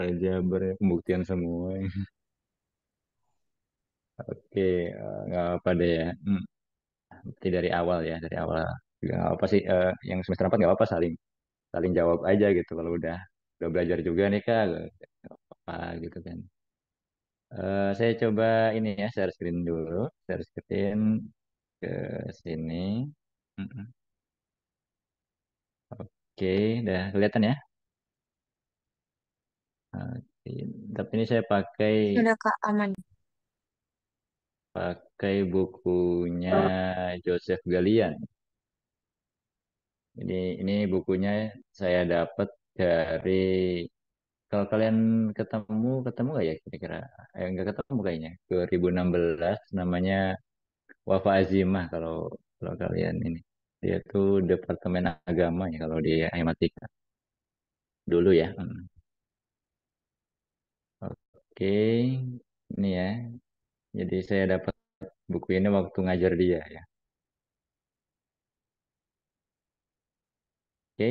aljabar pembuktian semua. Oke, nggak apa deh ya. Berarti dari awal ya, dari awal juga nggak apa sih. Yang semester 4 nggak apa saling saling jawab aja gitu. Kalau udah belajar juga nih kak, nggak apa gitu kan. Saya coba ini ya, share screen dulu, share screen ke sini. Mm-mm. Oke, udah kelihatan ya. Oke. Tapi ini saya pakai Sudah Kak, aman. pakai bukunya Joseph Galian. Ini bukunya saya dapat dari, kalau kalian ketemu nggak ya kira-kira? Nggak ketemu kayaknya. 2016 namanya Wafa Azimah kalau kalau kalian ini. Dia tuh Departemen Agama ya kalau di Ahmadiyya dulu ya. Oke, ini ya. Jadi saya dapat buku ini waktu ngajar dia ya. Oke,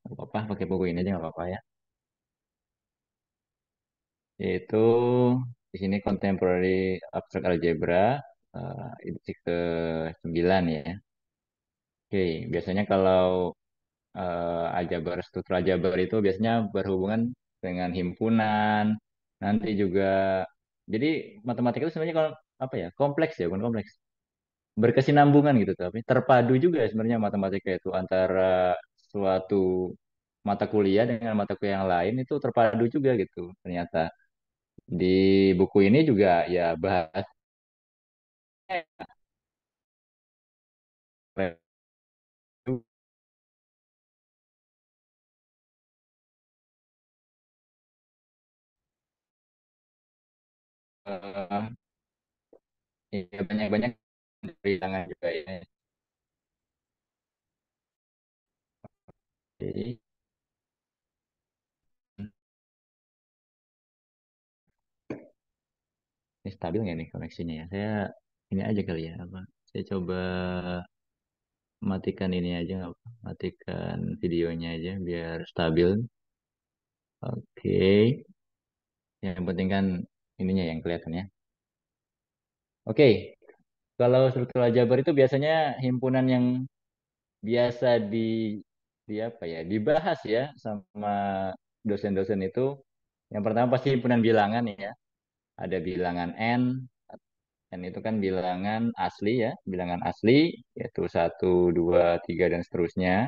nggak apa-apa pakai buku ini aja nggak apa-apa ya. Yaitu di sini Contemporary Abstract Algebra, edisi ke-9 ya. Oke, biasanya kalau struktur aljabar itu biasanya berhubungan dengan himpunan, nanti juga, jadi matematika itu sebenarnya kalau apa ya, kompleks ya, bukan kompleks, berkesinambungan gitu, tapi terpadu juga sebenarnya matematika itu antara suatu mata kuliah dengan mata kuliah yang lain itu terpadu juga gitu ternyata. Di buku ini juga ya bahas eh, ya banyak-banyak dari tangan juga ya. Jadi ini stabil nggak nih koneksinya ya? Saya ini aja kali ya apa? Saya coba matikan ini aja nggak apa? Matikan videonya aja biar stabil. Oke. Yang penting kan ininya yang kelihatan ya. Oke. Kalau struktural Jabar itu biasanya himpunan yang biasa di apa ya? Dibahas ya sama dosen-dosen itu. Yang pertama pasti himpunan bilangan ya. Ada bilangan N. N itu kan bilangan asli ya, bilangan asli yaitu satu, dua, tiga dan seterusnya.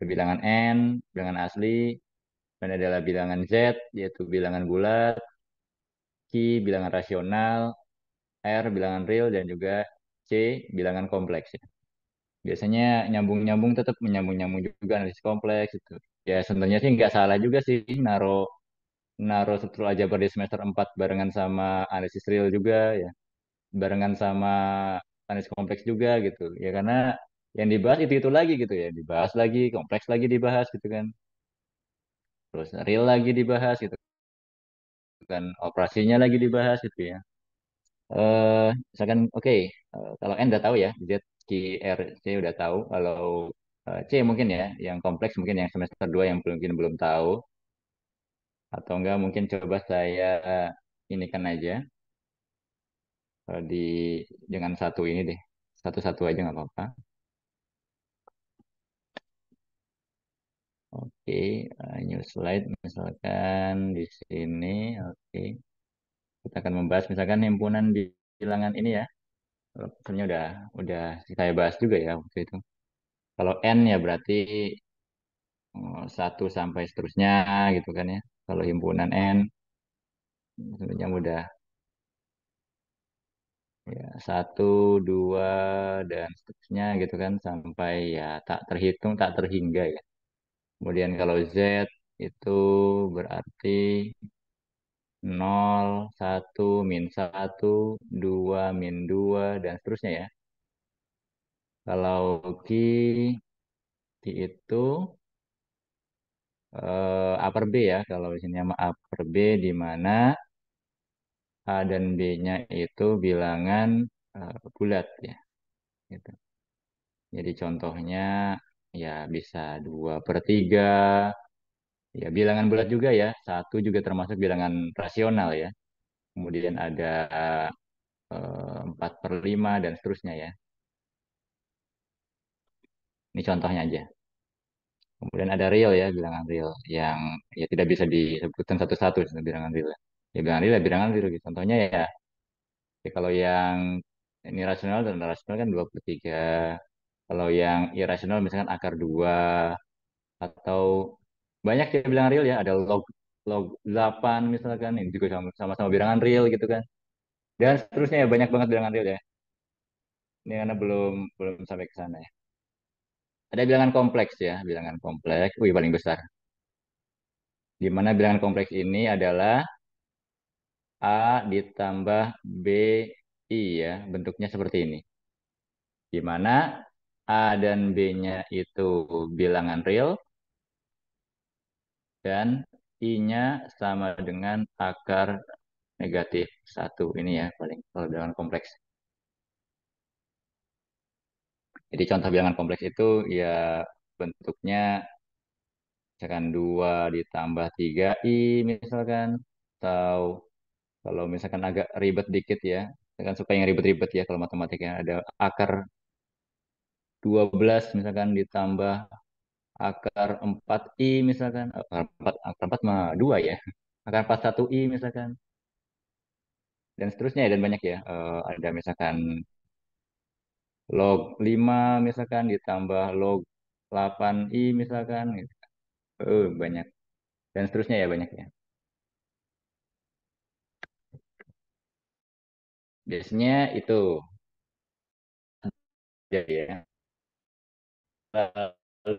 Bilangan N, bilangan asli, dan adalah bilangan Z yaitu bilangan bulat, Q bilangan rasional, R bilangan real dan juga C bilangan kompleks ya. Biasanya nyambung-nyambung tetap menyambung-nyambung juga analisis kompleks itu. Ya sebenarnya sih nggak salah juga sih naro naro struktur aljabar di semester 4 barengan sama analisis real juga ya. Barengan sama analisis kompleks juga gitu ya, karena yang dibahas itu lagi gitu ya, dibahas lagi kompleks lagi dibahas gitu kan, terus real lagi dibahas gitu kan, operasinya lagi dibahas gitu ya. Misalkan oke, kalau N udah tahu ya, Z, Q, R, C udah tahu. Kalau C mungkin ya yang kompleks mungkin yang semester 2 yang mungkin belum tahu, atau enggak mungkin coba saya ini kan aja di dengan satu ini deh, satu-satu aja nggak apa-apa. Oke, new slide misalkan di sini. Oke, kita akan membahas misalkan himpunan bilangan ini ya. Kalau misalnya udah saya bahas juga ya waktu itu. Kalau N ya berarti satu sampai seterusnya gitu kan ya. Kalau himpunan N sebenarnya udah ya satu, dua dan seterusnya gitu kan sampai ya tak terhitung, tak terhingga ya. Kemudian kalau Z itu berarti nol, satu, min satu, 2, min 2 dan seterusnya ya. Kalau Ki, Ki itu upper B ya. Kalau di sini sama upper B di mana A dan B-nya itu bilangan bulat ya. Gitu. Jadi contohnya ya bisa 2/3, Ya, bilangan bulat juga ya. Satu juga termasuk bilangan rasional ya. Kemudian ada 4/5 dan seterusnya ya. Ini contohnya aja. Kemudian ada real ya, bilangan real yang ya tidak bisa disebutkan satu-satu bilangan real. Ya bilangan real ya bilangan real gitu. Contohnya ya, ya kalau yang ini rasional dan rasional kan 23. Kalau yang irasional misalkan akar 2 atau banyak ya bilangan real ya, ada log log 8 misalkan ini juga sama-sama bilangan real gitu kan. Dan seterusnya ya banyak banget bilangan real ya. Ini karena belum belum sampai ke sana ya. Ada bilangan kompleks ya, bilangan kompleks. Wih, paling besar. Di mana bilangan kompleks ini adalah A ditambah B I ya, bentuknya seperti ini. Di mana A dan B-nya itu bilangan real dan I-nya sama dengan akar negatif satu. Ini ya paling kalau bilangan kompleks. Jadi contoh bilangan kompleks itu ya bentuknya misalkan 2 ditambah 3i misalkan. Atau kalau misalkan agak ribet dikit ya, misalkan suka yang ribet-ribet ya kalau matematiknya ada akar 12 misalkan ditambah akar 4i misalkan. Akar 4 mah 2 ya. Akar 41i misalkan. Dan seterusnya ya, dan banyak ya. Ada misalkan log 5 misalkan ditambah log 8i misalkan. Gitu. Banyak. Dan seterusnya ya banyak ya. Biasanya itu jadi ya. Lalu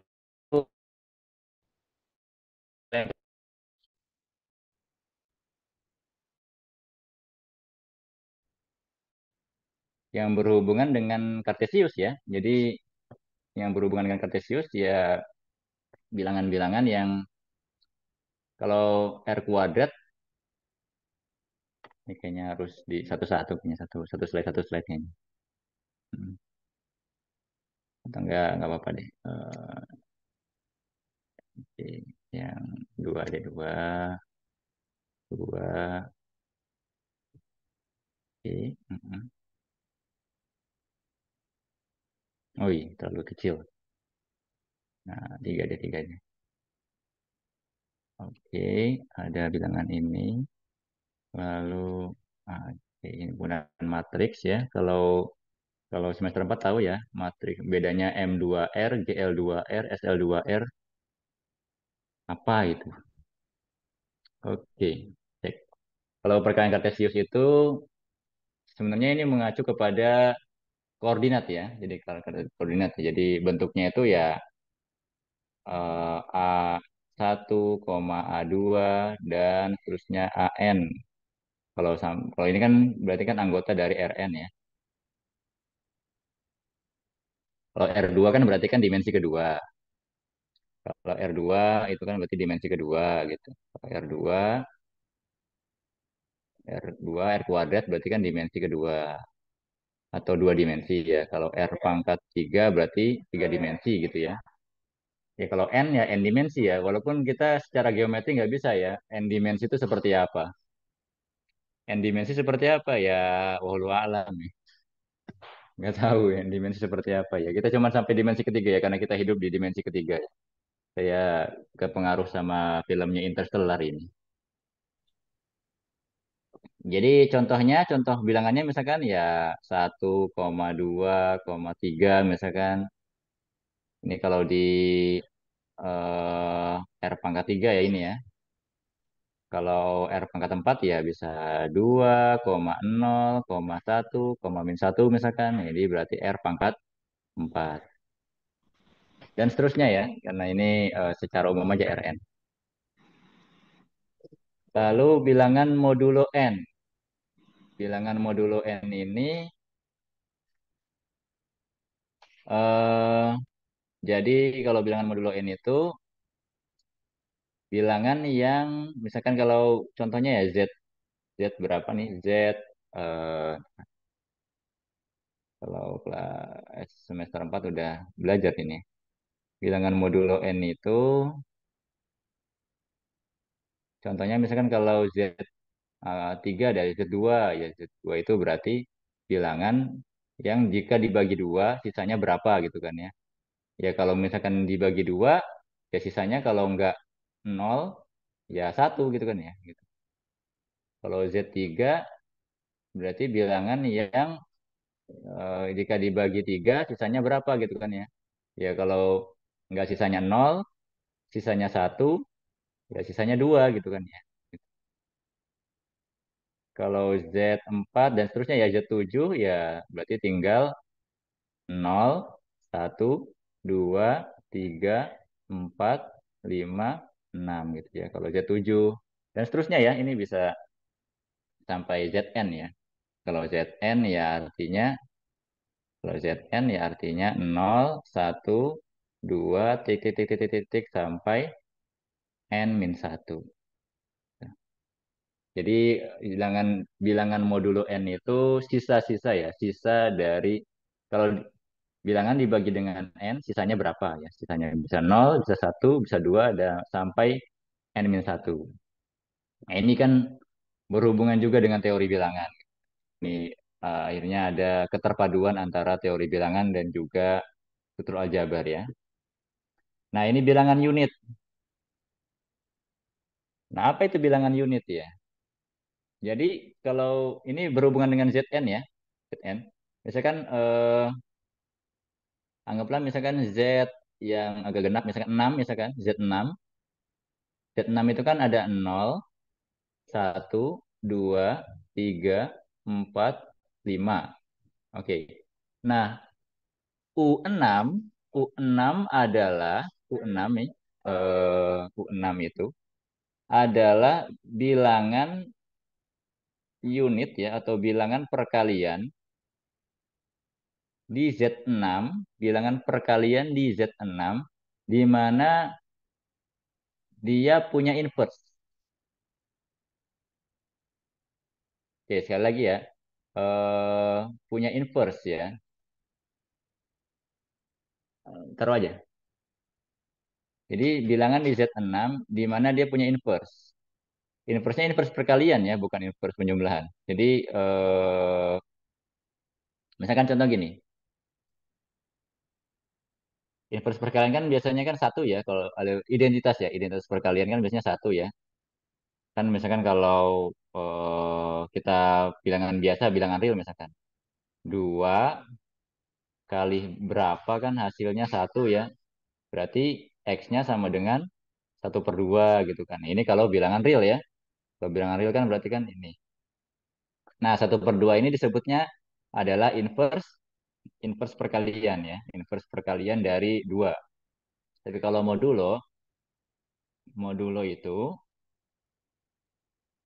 yang berhubungan dengan Kartesius ya. Jadi yang berhubungan dengan Kartesius ya bilangan-bilangan yang kalau R kuadrat ini kayaknya harus di satu-satu punya satu slide kayaknya. Hmm. Atau enggak apa-apa deh. Oke. Yang dua ada dua, dua, oke. Mm-mm. Oh iya, terlalu kecil. Nah, tiga ada tiganya. Oke, ada bilangan ini. Lalu, oke, ini penggunaan matriks ya. Kalau kalau semester 4 tahu ya, matriks bedanya M2R, GL2R, SL2R, apa itu? Oke, cek. Kalau perkalian kartesius itu sebenarnya ini mengacu kepada koordinat ya. Jadi kalau koordinat, jadi bentuknya itu ya A1, A2 dan seterusnya AN. Kalau ini kan berarti kan anggota dari Rn ya. Kalau R2 kan berarti kan dimensi kedua. Kalau R2 itu kan berarti dimensi kedua gitu. Kalau R2 R kuadrat berarti kan dimensi kedua atau dua dimensi ya. Kalau R pangkat 3 berarti tiga dimensi gitu ya. Ya kalau N ya N dimensi ya. Walaupun kita secara geometri nggak bisa ya. N dimensi itu seperti apa? N dimensi seperti apa ya? Wallahu a'lam ya. Nggak tahu ya N dimensi seperti apa ya. Kita cuma sampai dimensi ketiga ya karena kita hidup di dimensi ketiga ya. Saya kepengaruh sama filmnya Interstellar ini. Jadi contoh bilangannya misalkan ya 1,2,3 misalkan. Ini kalau di R pangkat 3 ya ini ya. Kalau R pangkat 4 ya bisa 2,0,1, -1 misalkan. Jadi berarti R pangkat 4. Dan seterusnya ya, karena ini secara umum aja Rn. Lalu bilangan modulo N. Bilangan modulo N ini eh, jadi kalau bilangan modulo N itu bilangan yang misalkan kalau contohnya ya Z berapa nih? Z eh, kalau kelas semester 4 udah belajar ini. Bilangan modulo N itu Contohnya misalkan kalau Z3 dari Z2, ya Z2 itu berarti bilangan yang jika dibagi dua, sisanya berapa gitu kan ya. Ya kalau misalkan dibagi dua, ya sisanya kalau nggak nol, ya satu gitu kan ya. Gitu. Kalau Z3 berarti bilangan yang jika dibagi tiga, sisanya berapa gitu kan ya. Ya kalau nggak sisanya nol, sisanya satu, ya sisanya dua gitu kan ya. Kalau Z4 dan seterusnya ya Z7 ya berarti tinggal nol, satu, 2, 3, 4, 5, 6 gitu ya. Kalau Z7 dan seterusnya ya ini bisa sampai Zn ya. Kalau Zn ya artinya kalau Zn ya artinya nol, satu, 2, titik, titik, titik, titik, sampai N min satu. Jadi bilangan bilangan modulo N itu sisa-sisa ya, sisa dari kalau bilangan dibagi dengan N, sisanya berapa ya? Sisanya bisa nol, bisa satu, bisa 2, ada sampai N min satu. Nah, ini kan berhubungan juga dengan teori bilangan. Ini akhirnya ada keterpaduan antara teori bilangan dan juga struktur aljabar ya. Nah, ini bilangan unit. Nah, apa itu bilangan unit ya? Jadi kalau ini berhubungan dengan Zn ya, Zn. Misalkan anggaplah misalkan Z yang agak genap, misalkan 6, misalkan Z6. Z6 itu kan ada nol, satu, 2, 3, 4, 5. Oke. Nah, U6, U6 adalah U6 nih, U6 itu adalah bilangan unit ya atau bilangan perkalian di Z6, bilangan perkalian di Z6 di mana dia punya inverse. Oke, sekali lagi ya. Punya inverse ya. Taruh aja. Jadi bilangan di Z6 di mana dia punya inverse. Inverse-nya inverse perkalian ya, bukan inverse penjumlahan. Jadi misalkan contoh gini. Inverse perkalian kan biasanya kan satu ya. Kalau ada identitas ya, identitas perkalian kan biasanya satu ya. Kan misalkan kalau kita bilangan biasa, bilangan real misalkan. Dua kali berapa kan hasilnya satu ya. Berarti X-nya sama dengan satu per dua gitu kan. Ini kalau bilangan real ya. Kalau bilangan real kan berarti kan ini. Nah, satu per dua ini disebutnya adalah inverse inverse perkalian ya. Inverse perkalian dari dua. Tapi kalau modulo itu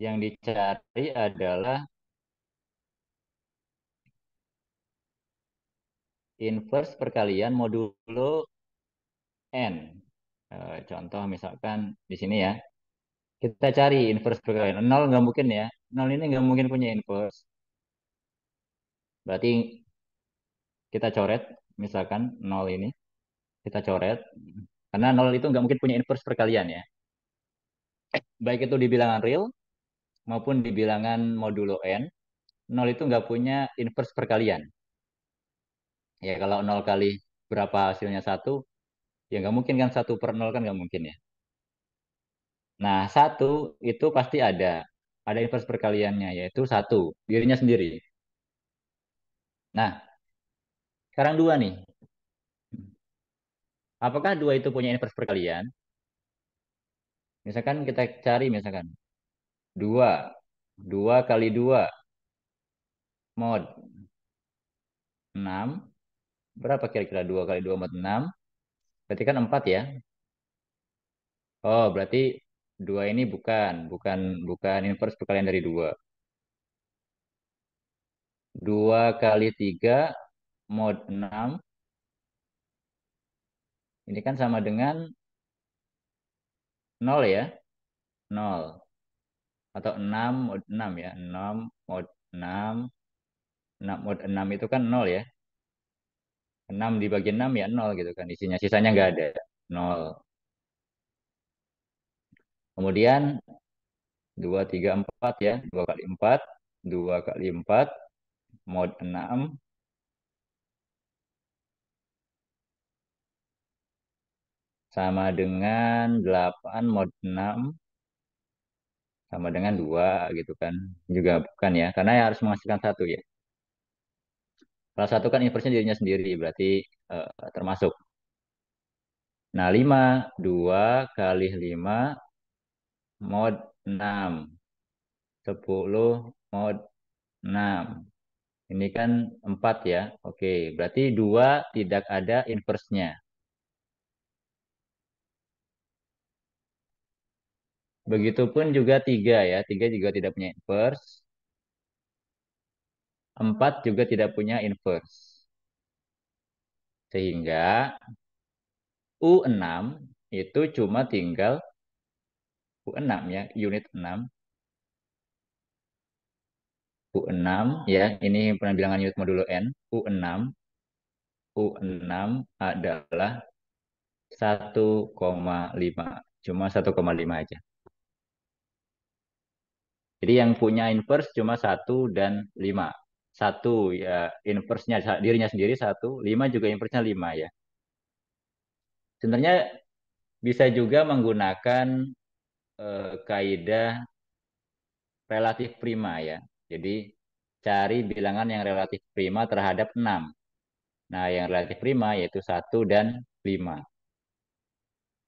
yang dicari adalah inverse perkalian modulo N. Contoh misalkan di sini ya. Kita cari inverse perkalian. Nol nggak mungkin ya. Nol ini nggak mungkin punya inverse. Berarti kita coret misalkan nol ini. Kita coret. Karena nol itu nggak mungkin punya inverse perkalian ya. Baik itu di bilangan real maupun di bilangan modulo N. Nol itu nggak punya inverse perkalian. Ya kalau nol kali berapa hasilnya satu, ya nggak mungkin kan satu per nol kan nggak mungkin ya. Nah satu itu pasti ada inverse perkaliannya yaitu satu dirinya sendiri. Nah sekarang dua nih. Apakah dua itu punya inverse perkalian? Misalkan kita cari misalkan dua, dua kali dua mod 6. Berapa kira-kira dua kali dua mod 6? Berarti kan 4 ya. Oh berarti dua ini bukan bukan inverse perkalian dari dua. Dua kali tiga mod 6 ini kan sama dengan nol ya, nol. Atau 6 mod 6 ya, 6 mod 6, 6 mod 6 itu kan nol ya. 6 dibagi 6 ya nol gitu kan isinya, sisanya nggak ada, nol. Kemudian 2, 3, 4 ya. 2 kali 4. 2 kali 4. Mod 6 sama dengan 8 mod 6 sama dengan 2 gitu kan. Juga bukan ya. Karena ya harus menghasilkan satu ya. Salah satu kan inverse dirinya sendiri. Berarti termasuk. Nah, 5. 2 kali 5 mod 6. 10 mod 6. Ini kan 4 ya. Oke, berarti 2 tidak ada inverse-nya. Begitupun juga 3 ya. 3 juga tidak punya inverse. 4 juga tidak punya inverse. Sehingga U6 itu cuma tinggal U6 ya, unit 6. U6 ya, ini penambilangan unit modulo N. U6, U6 adalah 1,5. Cuma 1,5 aja. Jadi yang punya inverse cuma 1 dan 5. Satu ya inverse-nya dirinya sendiri 1, 5 juga inverse-nya 5 ya. Sebenarnya bisa juga menggunakan kaidah relatif prima ya. Jadi cari bilangan yang relatif prima terhadap 6. Nah, yang relatif prima yaitu 1 dan 5.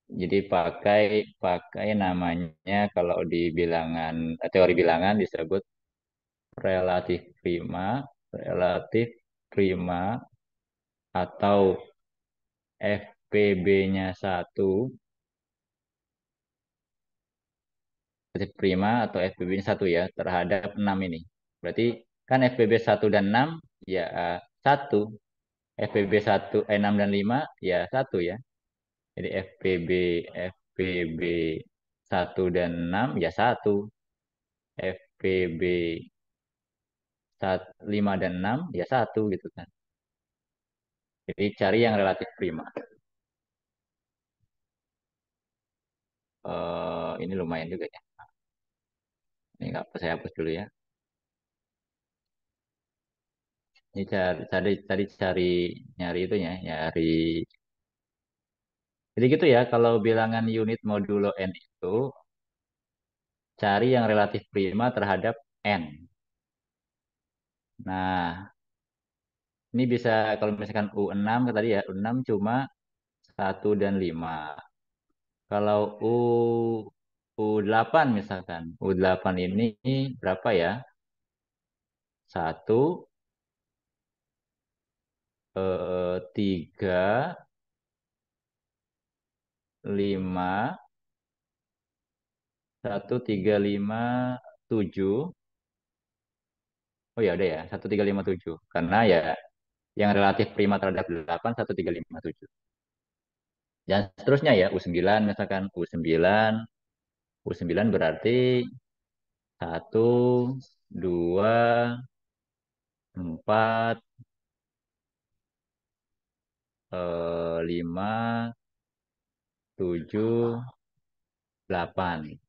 Jadi pakai pakai namanya kalau di bilangan teori bilangan disebut relatif prima, relatif prima atau FPB-nya 1, relatif prima atau FPB-nya 1 ya terhadap 6 ini. Berarti kan FPB 1 dan 6 ya 1. FPB 6 dan 5 ya 1 ya. Jadi FPB 1 dan 6 ya 1. FPB 5 dan 6 ya 1 gitu kan. Jadi cari yang relatif prima. Ini lumayan juga ya. Ini nggak apa saya hapus dulu ya. Ini cari nyari itu ya, nyari. Jadi gitu ya, kalau bilangan unit modulo n itu cari yang relatif prima terhadap n. Nah, ini bisa kalau misalkan U6 tadi ya, U6 cuma 1 dan 5. Kalau U8 misalkan, U8 ini berapa ya? 1, 3, 5, 1, 3, 5, 7. Oh ya udah ya, 1, 3, 5, 7. Karena ya yang relatif prima terhadap 8, 1, 3, 5, 7. Dan seterusnya ya, U9 misalkan, U9 berarti 1, 2, 4, 5, 7, 8.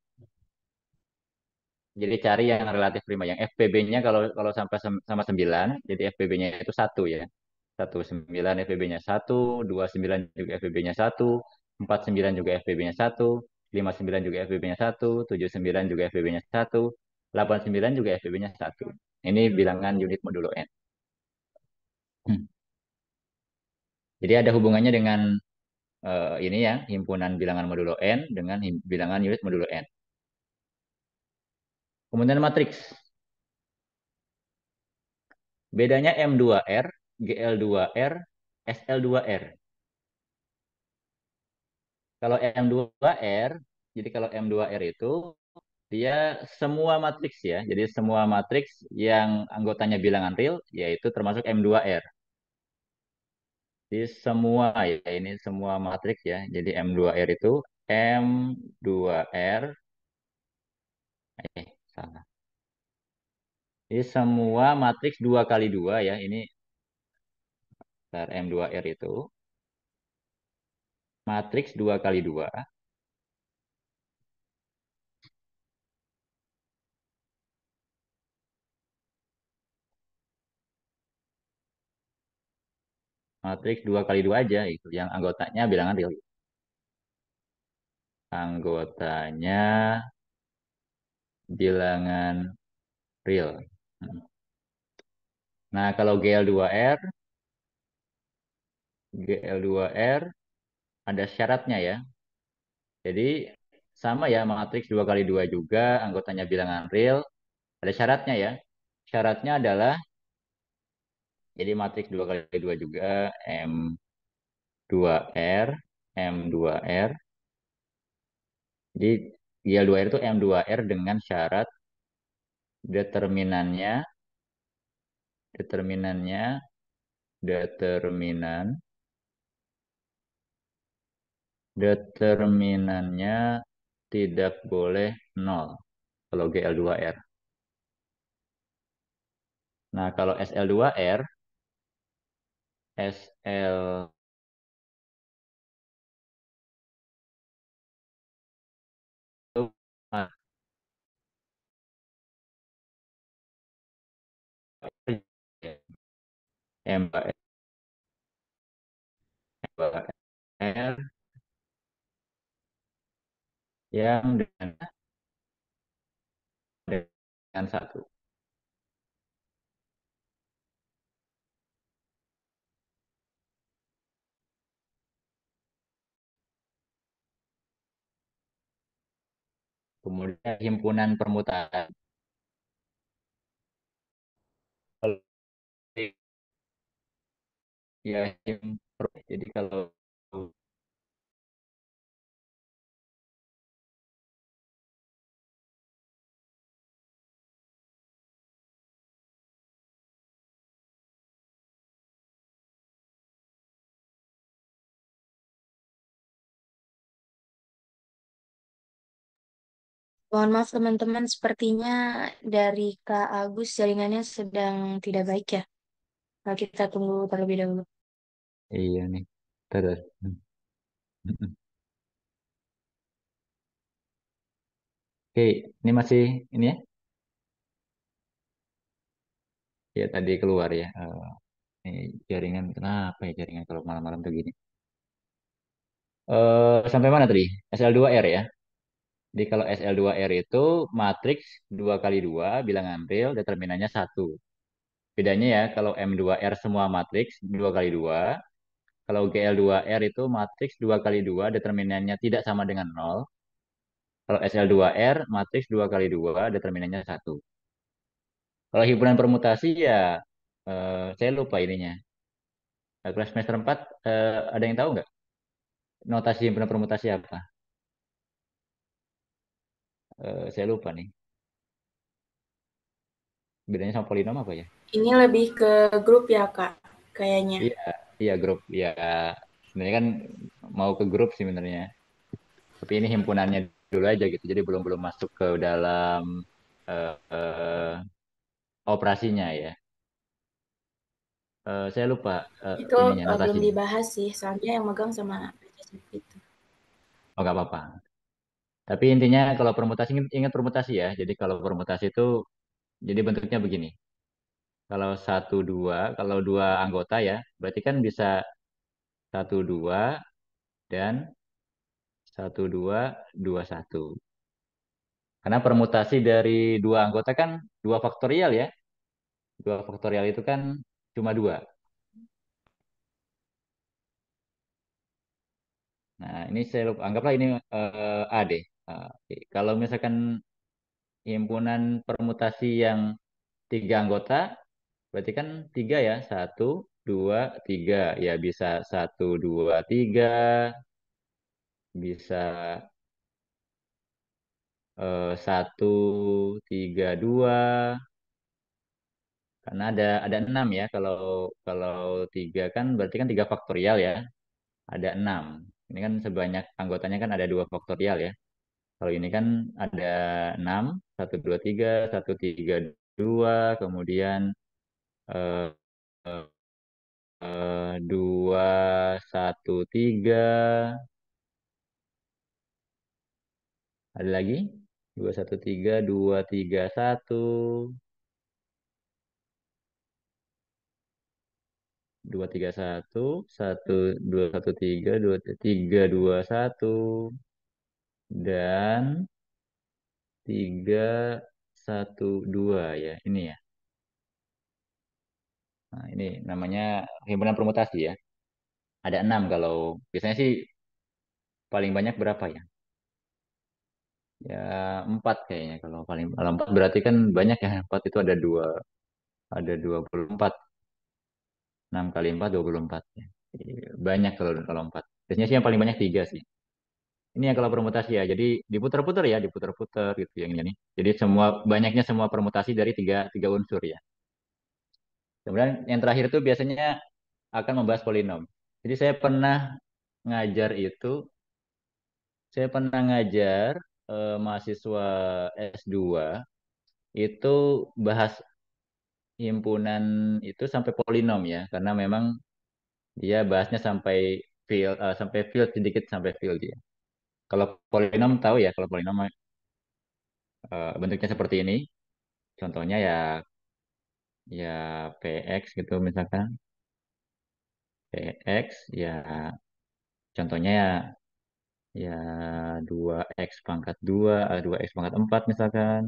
Jadi cari yang relatif prima. Yang FPB-nya kalau kalau sampai sama 9, jadi FPB-nya itu 1 ya. 19 FPB-nya 1, 29 juga FPB-nya 1, 49 juga FPB-nya 1, 59 juga FPB-nya 1, 79 juga FPB-nya 1, 89 juga FPB-nya 1. Ini bilangan unit modulo N. Hmm. Jadi ada hubungannya dengan ini ya, himpunan bilangan modulo N dengan bilangan unit modulo N. Kemudian matriks. Bedanya M2R, GL2R, SL2R. Kalau M2R, jadi kalau M2R itu dia semua matriks ya. Jadi semua matriks yang anggotanya bilangan real yaitu termasuk M2R. Jadi semua ya ini semua matriks ya. Jadi M2R itu M2R salah. Jadi semua matriks 2 kali 2 ya. Ini M2R itu matriks 2 kali 2 matriks 2 kali 2 aja itu. Yang anggotanya bilangan real. Anggotanya bilangan real. Nah, kalau GL2R ada syaratnya ya. Jadi sama ya matriks 2 kali 2 juga, anggotanya bilangan real, ada syaratnya ya. Syaratnya adalah jadi matriks 2 kali 2 juga M2R, M2R. Jadi GL2R itu M2R dengan syarat determinannya, determinannya, determinan, determinannya tidak boleh nol kalau GL2R. Nah, kalau SL2R, SL itu M2R yang dengan satu. Kemudian himpunan permutaan. Ya, jadi kalau Mohon maaf teman-teman, sepertinya dari Kak Agus jaringannya sedang tidak baik ya. Nah, kita tunggu terlebih dahulu. iya nih. Terus. Oke, ini masih ini ya. Ya tadi keluar ya. Ini jaringan kenapa ya jaringan kalau malam-malam tuh gini. Sampai mana tadi? SL2R ya. Jadi kalau SL2R itu matriks 2 kali 2 bilangan real determinannya satu. Bedanya ya kalau M2R semua matriks 2 kali 2. Kalau GL2R itu matriks 2 kali 2 determinannya tidak sama dengan nol. Kalau SL2R matriks 2 kali 2 determinannya satu. Kalau himpunan permutasi ya saya lupa ininya. Kelas semester 4 ada yang tahu nggak? Notasi himpunan permutasi apa? Saya lupa nih. Bedanya sama polinom apa ya? Ini lebih ke grup ya, Kak, kayaknya. Iya, iya grup. Ya, sebenarnya kan mau ke grup sih sebenarnya. Tapi ini himpunannya dulu aja gitu. Jadi belum belum masuk ke dalam operasinya ya. Saya lupa Itu ininya belum notasinya. dibahas sih, soalnya yang megang sama itu. Oh nggak apa-apa. Tapi intinya kalau permutasi ingat permutasi ya. Jadi kalau permutasi itu jadi bentuknya begini. Kalau satu dua, kalau dua anggota ya, berarti kan bisa satu dua dan satu dua dua satu. Karena permutasi dari dua anggota kan dua faktorial ya. Dua faktorial itu kan cuma dua. Nah ini saya lupa, anggaplah ini A deh. Oke. Kalau misalkan himpunan permutasi yang tiga anggota, berarti kan tiga ya, satu, dua, tiga. Ya bisa satu, dua, tiga, bisa satu, tiga, dua. Karena ada enam ya. Kalau kalau tiga kan berarti kan tiga faktorial ya. Ada enam. Ini kan sebanyak anggotanya kan ada dua faktorial ya. Kalau ini kan ada enam, satu, dua, tiga, satu, tiga, dua, kemudian eh, dua, satu, tiga, ada lagi, dua, satu, tiga, dua, tiga, satu, dua tiga satu, satu dua satu tiga, dua tiga dua satu, dan tiga satu dua ya. Ini ya. Nah, ini namanya himpunan permutasi ya. Ada enam kalau biasanya sih paling banyak berapa ya? Ya empat kayaknya kalau empat berarti kan banyak ya. Empat itu ada 24. 6 kali 4 24 ya. Banyak kalau empat. Biasanya sih yang paling banyak tiga sih. Ini yang kalau permutasi ya. Jadi diputar-putar ya, diputar-putar gitu yang ini. Jadi banyaknya semua permutasi dari tiga tiga unsur ya. Kemudian yang terakhir itu biasanya akan membahas polinom. Jadi ngajar itu, saya pernah ngajar mahasiswa S2 itu bahas himpunan itu sampai polinom ya, karena memang dia bahasnya sampai field sedikit sampai field ya. Kalau polinom tahu ya, kalau polinom bentuknya seperti ini. Contohnya ya PX gitu misalkan. PX ya contohnya ya 2X pangkat 2 2X pangkat 4 misalkan.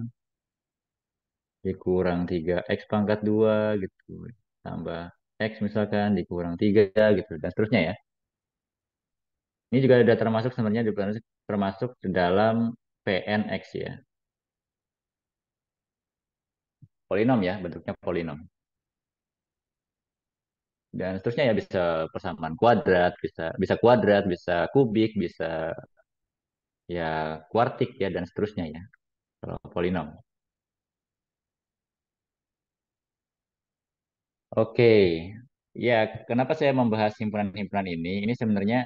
Dikurang 3X pangkat 2 gitu. Tambah X misalkan dikurang 3 gitu dan seterusnya ya. Ini juga ada termasuk sebenarnya termasuk di dalam PNX ya. Polinom ya, bentuknya polinom. Dan seterusnya ya bisa persamaan kuadrat, bisa kuadrat, bisa kubik, bisa ya kuartik ya dan seterusnya ya. Kalau polinom. Oke. Ya, kenapa saya membahas himpunan-himpunan ini? Ini sebenarnya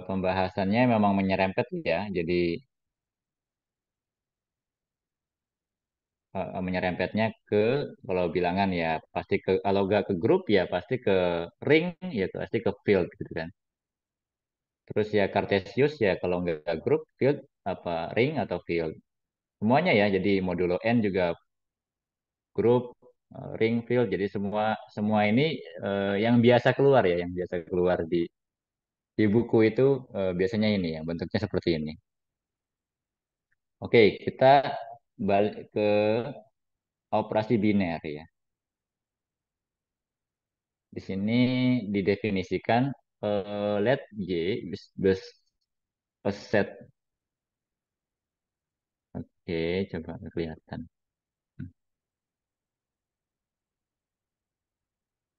pembahasannya memang menyerempet ya. Jadi menyerempetnya ke kalau bilangan ya pasti ke kalau nggak ke grup ya pasti ke ring ya pasti ke field gitu kan. Terus ya Cartesius ya kalau nggak grup field apa ring atau field. Semuanya ya jadi modulo N juga grup ring field jadi semua semua ini yang biasa keluar ya yang biasa keluar di buku itu biasanya ini ya bentuknya seperti ini. Oke, kita balik ke operasi biner ya. Di sini didefinisikan let Y bes a set. Oke, coba kelihatan.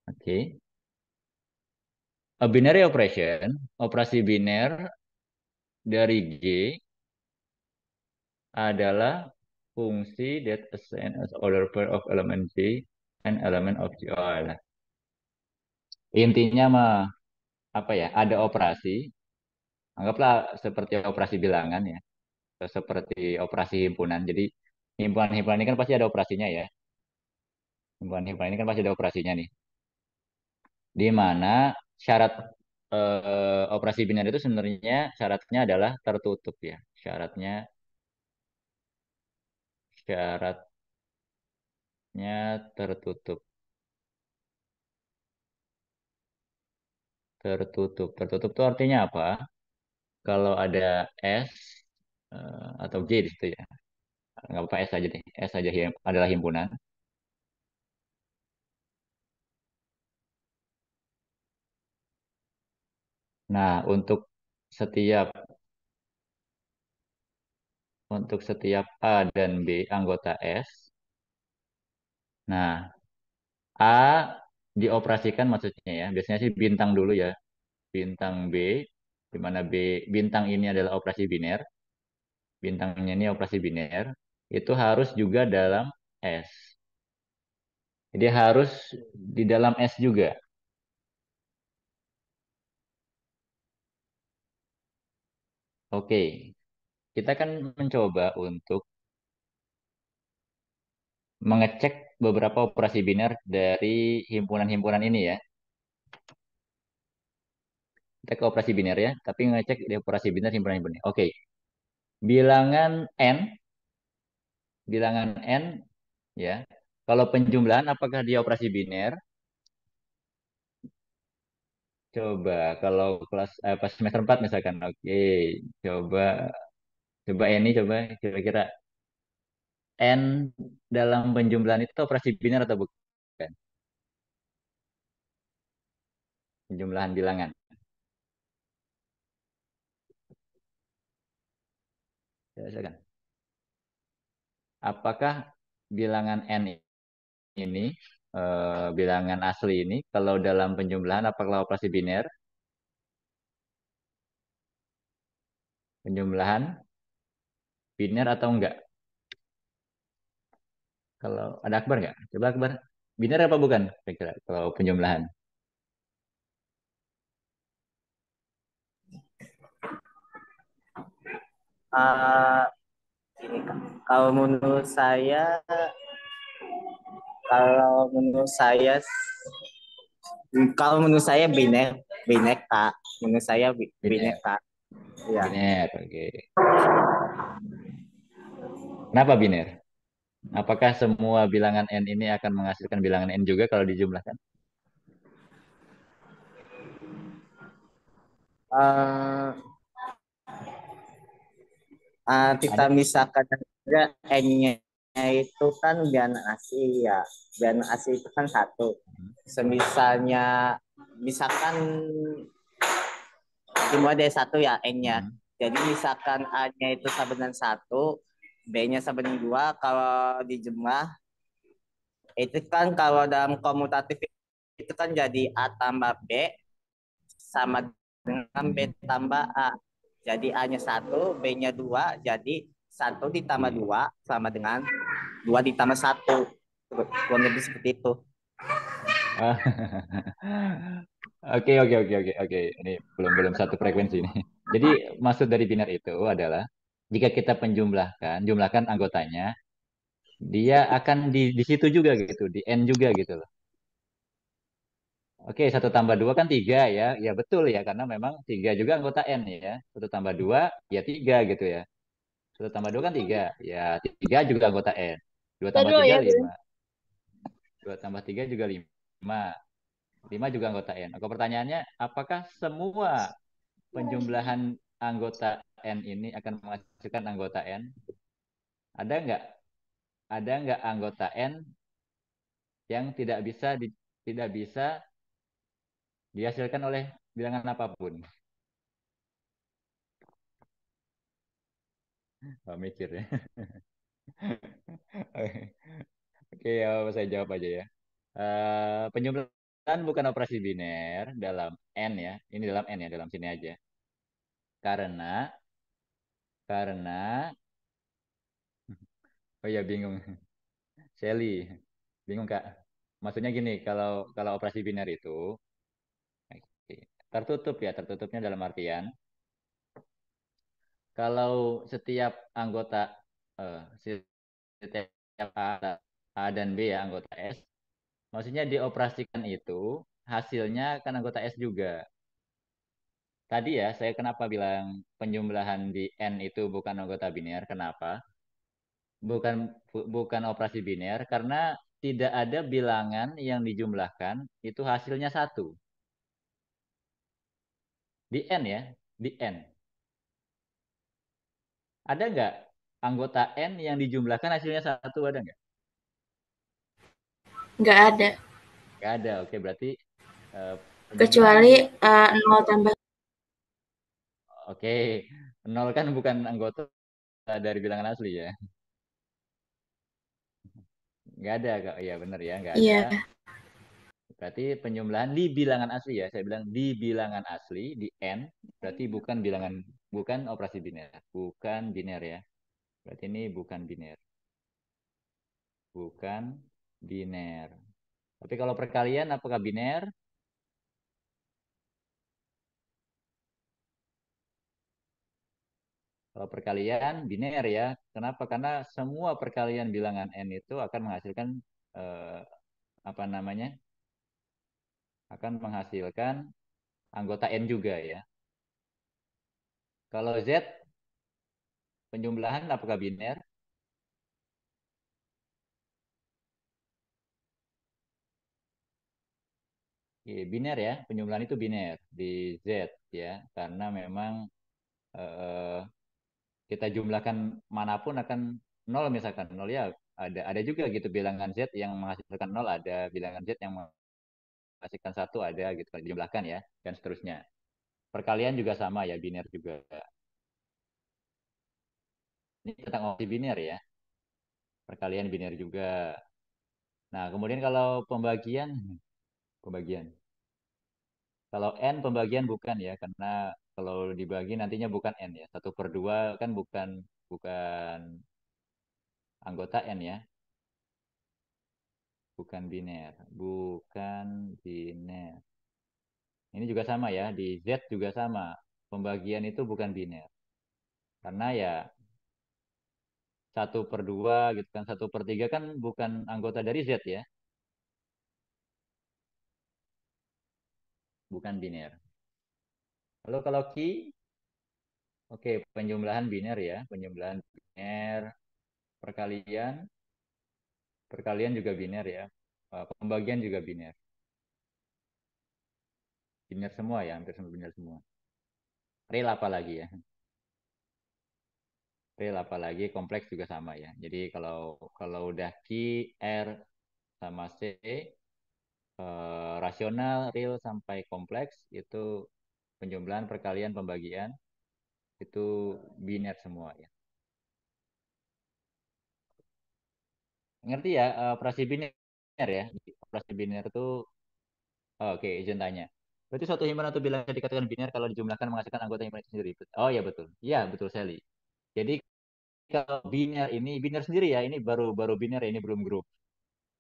Oke. A binary operation, operasi biner dari G adalah fungsi that assign as order pair of element G and element of G. Oh, alah. Intinya mah apa ya? Ada operasi, anggaplah seperti operasi bilangan ya, atau seperti operasi himpunan. Jadi himpunan-himpunan ini kan pasti ada operasinya ya. Himpunan-himpunan ini kan pasti ada operasinya nih. Di mana syarat operasi biner itu sebenarnya syaratnya adalah tertutup ya. Syaratnya tertutup. Tertutup itu artinya apa? Kalau ada S atau G di situ ya. Nggak apa-apa S aja deh. S aja adalah himpunan. Nah, setiap setiap A dan B anggota S, nah A dioperasikan maksudnya ya. Biasanya sih bintang dulu ya. Bintang B, di mana bintang ini adalah operasi biner, bintangnya ini operasi biner, itu harus juga dalam S. Jadi harus di dalam S juga. Oke, kita kan mencoba untuk mengecek beberapa operasi biner dari himpunan-himpunan ini ya. Kita ke operasi biner ya, tapi ngecek di operasi biner himpunan-himpunan. Oke, bilangan N, bilangan N ya. Kalau penjumlahan apakah dia operasi biner? Coba kalau kelas pas semester 4 misalkan. Oke, coba coba ini coba kira-kira N dalam penjumlahan itu operasi biner atau bukan? Penjumlahan bilangan. Ya, silakan. Apakah bilangan N ini bilangan asli ini kalau dalam penjumlahan apakah operasi biner? Penjumlahan biner atau enggak? Kalau ada Akbar nggak? Coba Akbar. Biner apa bukan? Kira-kira kalau penjumlahan. Eh, ini Kak. Kalau menurut saya, kalau menurut saya, kalau menurut saya bineka. Menurut saya Biner. bineka. Ya. Biner. Oke. Kenapa biner? Apakah semua bilangan n ini akan menghasilkan bilangan n juga kalau dijumlahkan? Eh, kita Ada. misalkan aja n-nya itu kan bilangan asli ya. Bilangan asli itu kan satu. Semisalnya, misalkan dimulai dari satu ya n-nya. Mhm. Jadi misalkan a-nya itu sama dengan satu, b-nya sama dengan dua. Kalau dijumlah itu kan kalau dalam komutatif itu kan jadi a tambah b sama dengan b Mhm. tambah a. Jadi a-nya satu, b-nya dua, jadi satu ditambah Oke. dua sama dengan dua ditambah satu. Kurang lebih seperti itu. Ah, oke, oke, oke, oke, oke. Ini belum belum satu frekuensi ini. Jadi maksud dari biner itu adalah jika kita jumlahkan anggotanya, dia akan di situ juga gitu, di n juga gitu loh. Oke, satu tambah dua kan tiga ya, ya betul ya karena memang tiga juga anggota n ya. Satu tambah dua ya tiga gitu ya. Satu tambah dua kan tiga, ya tiga juga anggota n. Dua tambah Aduh tiga ya, lima, dua tambah tiga juga lima, lima juga anggota n. Oke, pertanyaannya, apakah semua penjumlahan anggota N ini akan menghasilkan anggota N? Ada nggak? Ada nggak anggota N yang tidak bisa dihasilkan oleh bilangan apapun? Oh, mikir ya. Oke, ya, saya jawab aja ya. Penjumlahan bukan operasi biner dalam N ya. Ini dalam N ya, dalam sini aja. Karena, karena, oh ya bingung. Shelly, bingung Kak. Maksudnya gini, kalau kalau operasi biner itu oke, tertutup ya, tertutupnya dalam artian kalau setiap anggota setiap A dan B ya anggota S, maksudnya dioperasikan itu hasilnya kan anggota S juga. Tadi ya saya kenapa bilang penjumlahan di N itu bukan anggota biner? Kenapa? Bukan operasi biner karena tidak ada bilangan yang dijumlahkan itu hasilnya satu. Di N ya, di N. Ada nggak anggota N yang dijumlahkan hasilnya satu, ada nggak? nggak ada. Nggak ada. Oke, berarti eh, penjumlahan Kecuali di 0 tambah. oke, nol kan bukan anggota dari bilangan asli ya. Nggak ada, Kak. Iya benar ya, nggak ada. Iya, Berarti penjumlahan di bilangan asli ya. Saya bilang di bilangan asli di N, berarti bukan operasi biner, bukan biner ya. Berarti ini bukan biner. Tapi kalau perkalian apakah biner? Kalau perkalian biner ya. Kenapa? Karena semua perkalian bilangan n itu akan menghasilkan eh, apa namanya? Akan menghasilkan anggota n juga ya. Kalau z penjumlahan apakah biner? Biner ya, penjumlahan itu biner di Z ya, karena memang eh, kita jumlahkan manapun akan nol misalkan nol ya, ada juga gitu bilangan Z yang menghasilkan nol, ada bilangan Z yang menghasilkan satu, ada gitu kalau dijumlahkan ya, dan seterusnya. Perkalian juga sama ya, biner juga. Ini tentang opsi biner ya, perkalian biner juga. Nah, kemudian kalau pembagian. Kalau N pembagian bukan ya, karena kalau dibagi nantinya bukan N ya. 1/2 kan bukan bukan anggota N ya, bukan biner, bukan biner. Ini juga sama ya, di Z juga sama. Pembagian itu bukan biner. Karena ya 1/2 gitu kan, 1/3 kan bukan anggota dari Z ya, bukan biner. Lalu kalau Ki, oke, penjumlahan biner ya, penjumlahan biner, perkalian, perkalian juga biner ya. Pembagian juga biner. Biner semua ya, hampir semua biner semua. Real apa lagi ya? Real apa lagi? Kompleks juga sama ya. Jadi kalau kalau udah Q, R sama C, rasional, real sampai kompleks itu penjumlahan, perkalian, pembagian itu biner semua ya. Ngerti ya operasi biner ya? Operasi biner itu oke, izin tanya. Berarti suatu himpunan atau bilangan dikatakan biner kalau dijumlahkan menghasilkan anggota himpunan itu sendiri. Oh ya betul. Iya betul Sally. Jadi kalau biner ini biner sendiri ya, ini baru baru biner ya, ini belum grup.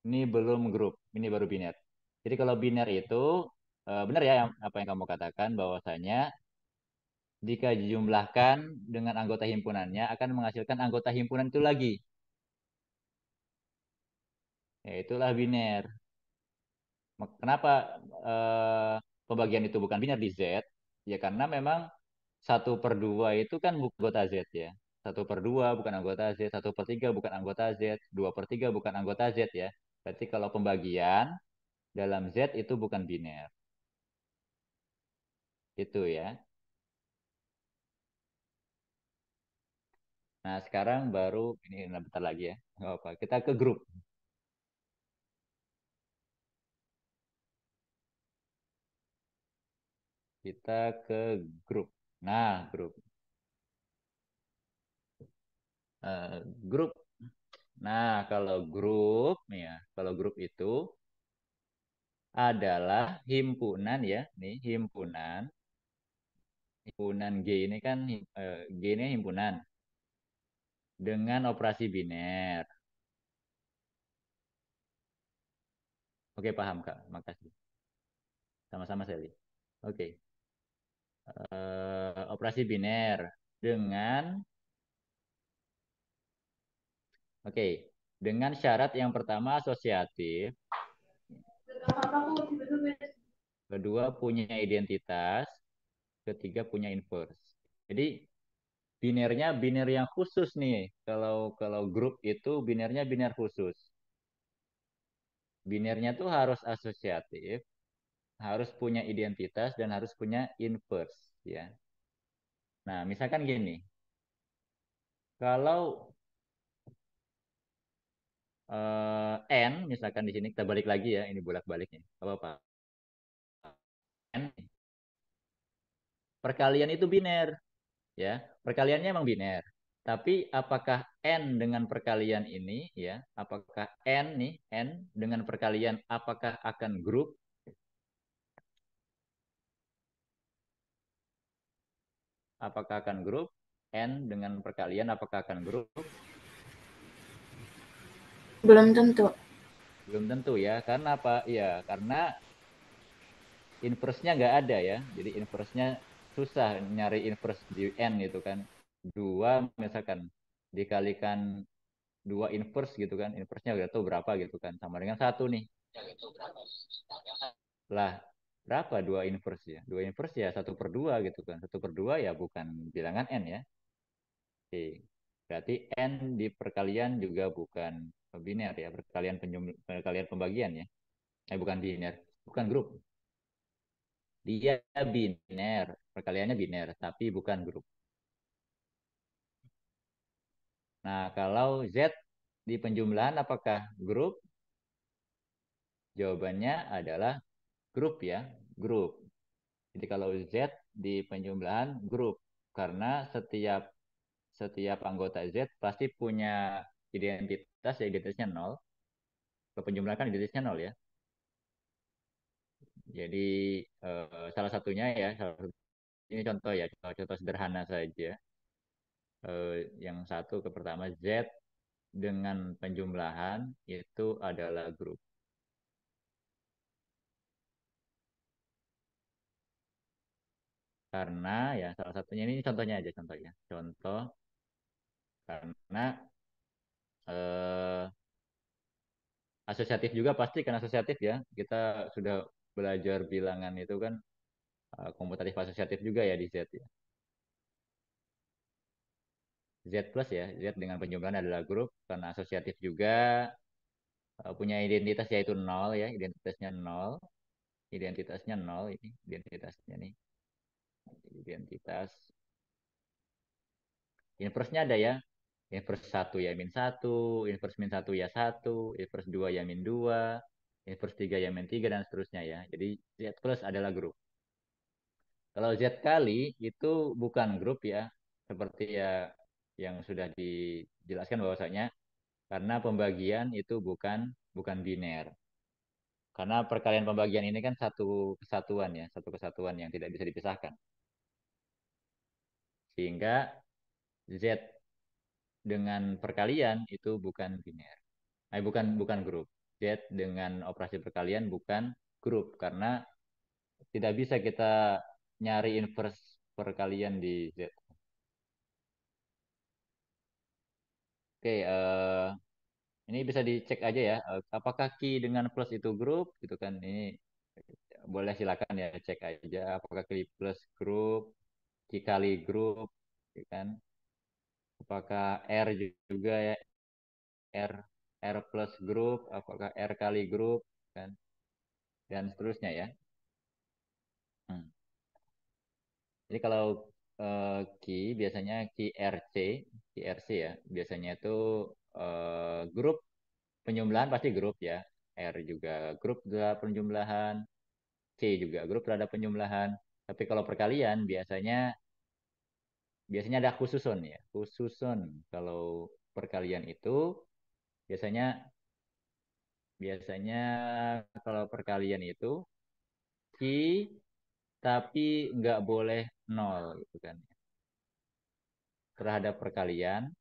Ini belum grup, ini baru biner. Jadi kalau biner itu benar ya apa yang kamu katakan bahwasanya jika dijumlahkan dengan anggota himpunannya akan menghasilkan anggota himpunan itu lagi. Ya, itulah biner. Kenapa pembagian itu bukan biner di Z? Ya karena memang 1/2 itu kan bukan anggota Z ya. 1/2 bukan anggota Z, 1/3 bukan anggota Z, 2/3 bukan anggota Z ya. Berarti kalau pembagian dalam Z itu bukan biner. Itu ya. Nah, sekarang baru ini bentar lagi ya. Nggak apa. Kita ke grup. Kita ke grup. Nah, grup. Grup. Nah, kalau grup nih ya, kalau grup itu adalah himpunan ya, nih himpunan. Himpunan G ini kan G ini himpunan dengan operasi biner. Oke, paham Kak. Makasih. Sama-sama Sally. Oke. Operasi biner dengan oke, dengan syarat yang pertama asosiatif, kedua punya identitas, ketiga punya inverse. Jadi binernya biner yang khusus nih. Kalau kalau grup itu binernya biner khusus. Binernya tuh harus asosiatif, harus punya identitas dan harus punya inverse ya. Nah, misalkan gini. Kalau n misalkan di sini kita balik lagi ya, ini bolak-baliknya. Apa-apa. N perkalian itu biner ya. Perkaliannya emang biner. Tapi apakah n dengan perkalian ini ya, apakah n nih n dengan perkalian apakah akan grup? Apakah akan grup? N dengan perkalian apakah akan grup? Belum tentu. Belum tentu ya. Karena apa? Ya, karena inverse-nya nggak ada ya. Jadi inverse-nya susah nyari inverse di n itu kan. Dua misalkan dikalikan dua inverse gitu kan. Inverse-nya udah tahu berapa gitu kan. Sama dengan satu nih. Lah, berapa dua inverse ya? Dua inverse ya 1/2 gitu kan. 1/2 ya bukan bilangan n ya. Oke. Berarti n di perkalian juga bukan biner ya. Perkalian pembagian ya. Bukan biner. Bukan grup. Dia biner, perkaliannya biner, tapi bukan grup. Nah, kalau Z di penjumlahan apakah grup? Jawabannya adalah grup ya, grup. Jadi kalau Z di penjumlahan grup, karena setiap setiap anggota Z pasti punya identitas ya identitasnya nol. Kalau penjumlahan kan identitasnya nol ya. Jadi salah satunya ya, ini contoh ya, contoh sederhana saja. Yang satu ke pertama Z dengan penjumlahan itu adalah grup. Karena ya salah satunya ini contohnya aja contohnya. Contoh karena eh, asosiatif juga pasti kan asosiatif ya. Kita sudah belajar bilangan itu kan komutatif asosiatif juga ya di Z ya. Z plus ya, Z dengan penjumlahan adalah grup karena asosiatif juga punya identitas yaitu nol ya, identitasnya nol ini, identitasnya nih, identitas inverse-nya ada ya, inverse satu ya min satu, inverse min satu ya satu, inverse 2 ya min 2, inverse 3 ya min 3 dan seterusnya ya. Jadi Z plus adalah grup. Kalau Z kali itu bukan grup ya, seperti ya yang sudah dijelaskan bahwasanya karena pembagian itu bukan biner. Karena perkalian pembagian ini kan satu kesatuan ya, satu kesatuan yang tidak bisa dipisahkan. Sehingga Z dengan perkalian itu bukan biner. Bukan bukan grup. Z dengan operasi perkalian bukan grup karena tidak bisa kita nyari inverse perkalian di Z. Oke, ini bisa dicek aja ya. Apakah key dengan plus itu grup gitu kan? Ini boleh silakan ya cek aja apakah key plus grup, key kali grup, gitu kan? Apakah R juga ya R R plus grup, apakah R kali grup kan? Dan seterusnya ya. Hmm. Jadi kalau key biasanya key RC ya, biasanya itu grup penjumlahan pasti grup ya. R juga grup terhadap penjumlahan, C juga grup terhadap penjumlahan. Tapi kalau perkalian biasanya ada khususon ya. Khususon kalau perkalian itu biasanya biasanya kalau perkalian itu key tapi nggak boleh nol gitu kan. Terhadap perkalian.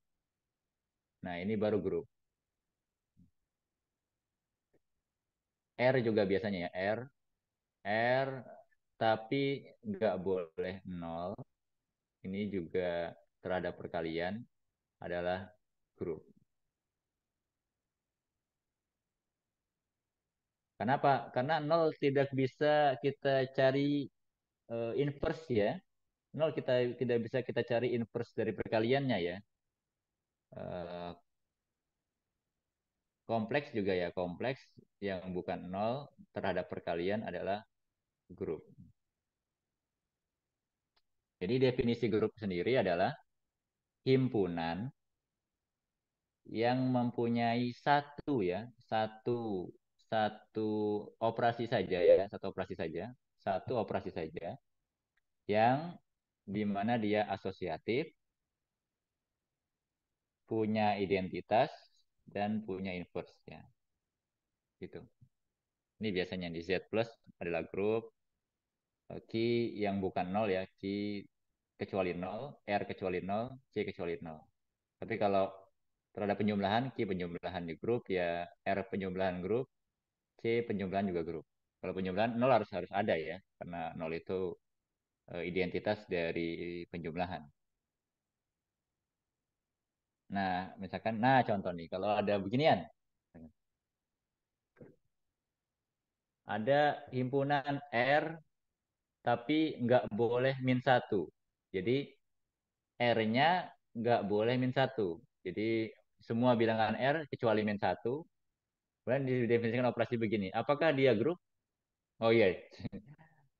Nah, ini baru grup. R juga biasanya ya, R, tapi nggak boleh nol. Ini juga terhadap perkalian adalah grup. Kenapa? Karena nol tidak bisa kita cari inverse ya. Nol kita tidak bisa kita cari inverse dari perkaliannya ya. Eh, kompleks juga ya, kompleks yang bukan nol terhadap perkalian adalah grup. Jadi definisi grup sendiri adalah himpunan yang mempunyai satu ya, satu satu operasi saja ya, satu operasi saja yang di mana dia asosiatif, punya identitas dan punya inverse ya, gitu. Ini biasanya di Z plus adalah grup key yang bukan nol ya, key kecuali nol, R kecuali nol, C kecuali nol. Tapi kalau terhadap penjumlahan, key penjumlahan di grup ya R penjumlahan grup, C penjumlahan juga grup. Kalau penjumlahan nol harus harus ada ya, karena nol itu identitas dari penjumlahan. Nah, misalkan, nah contoh nih, kalau ada beginian, ada himpunan R tapi nggak boleh min satu. Jadi R-nya nggak boleh min satu. Jadi semua bilangan R kecuali min satu. Kemudian didefinisikan operasi begini. Apakah dia grup? Oh iya,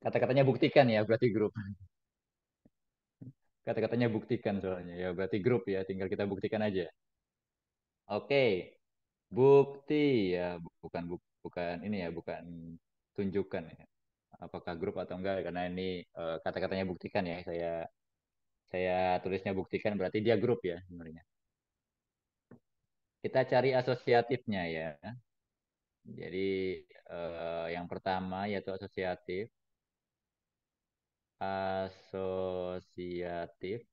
Kata-katanya buktikan ya, berarti grup. Kata-katanya buktikan soalnya ya, berarti grup ya. Tinggal kita buktikan aja. Oke, bukti ya, bukan ini ya, bukan tunjukkan ya. Apakah grup atau enggak? Karena ini kata-katanya buktikan ya. Saya tulisnya buktikan berarti dia grup ya sebenarnya. Kita cari asosiatifnya ya. Jadi yang pertama yaitu asosiatif. Asosiatif.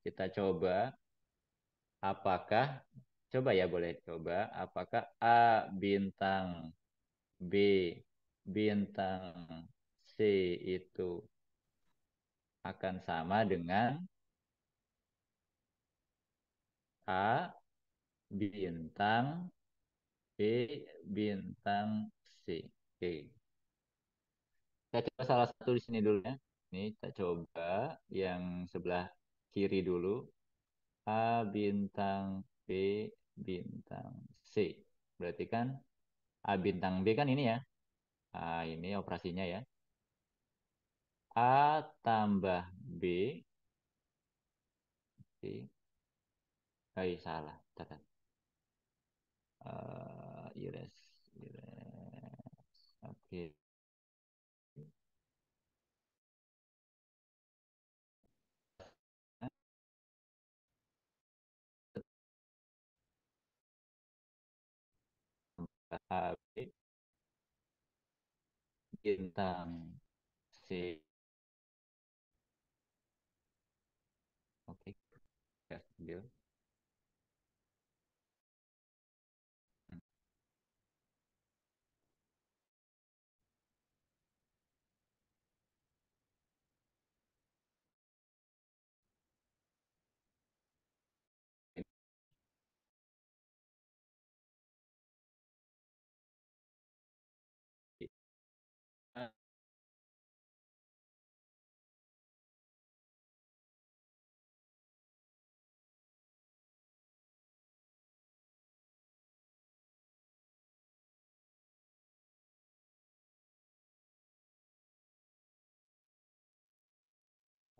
Kita coba apakah coba ya boleh coba apakah A bintang B bintang C itu akan sama dengan A bintang B bintang C. Oke. Kita coba salah satu di sini dulu ya. Ini kita coba yang sebelah kiri dulu. A bintang B bintang C. Berarti kan A bintang B kan ini ya. Ini operasinya ya. A tambah B. C. Salah. Catat. Iris. Iris. Oke. A, B, bintang C. Oke. Ya, ambil.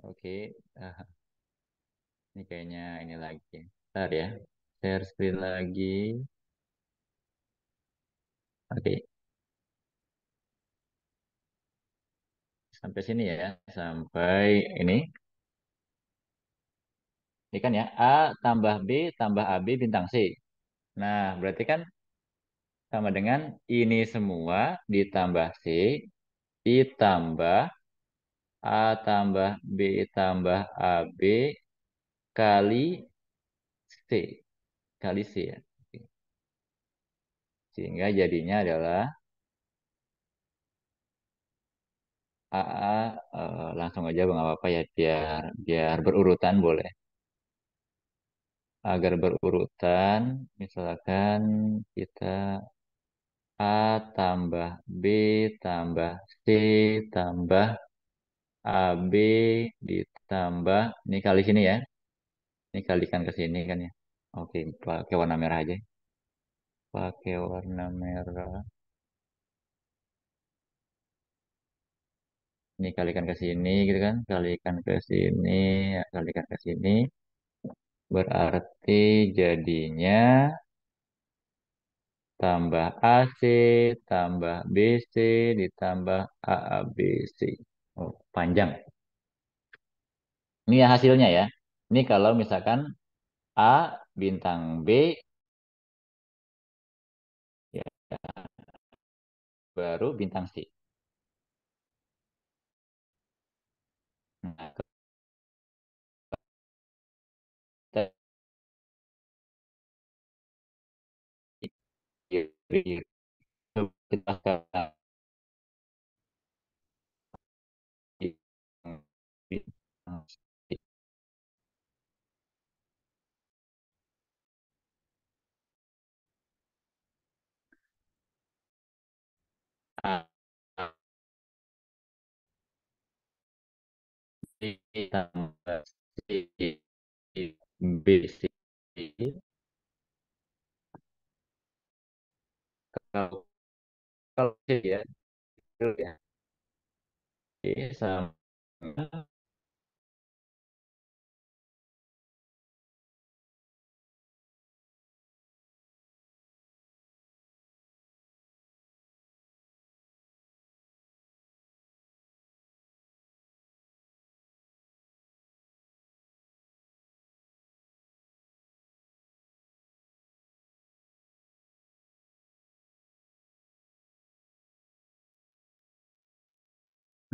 Oke. Ah, ini kayaknya ini lagi. Bentar ya. Share screen lagi. Oke. Sampai sini ya. Sampai ini. Ini kan ya. A tambah B tambah AB bintang C. Nah, berarti kan sama dengan ini semua ditambah C ditambah A tambah B tambah AB kali C. Kali C ya. Oke. Sehingga jadinya adalah AA langsung aja nggak apa-apa ya biar biar berurutan boleh. Agar berurutan, misalkan kita A tambah B tambah C tambah AB ditambah ini kali sini ya. Ini kalikan ke sini kan ya. Oke, pakai warna merah aja. Pakai warna merah. Ini kalikan ke sini gitu kan. Kalikan ke sini, ya, kalikan ke sini. Berarti jadinya tambah AC tambah BC ditambah AABC. Oh, panjang. Ini ya hasilnya ya. Ini kalau misalkan A bintang B ya baru bintang C. Nah, kita kita sekarang bintang C. A B tambah C B C. Kalau kalau C ya, itu ya. sama.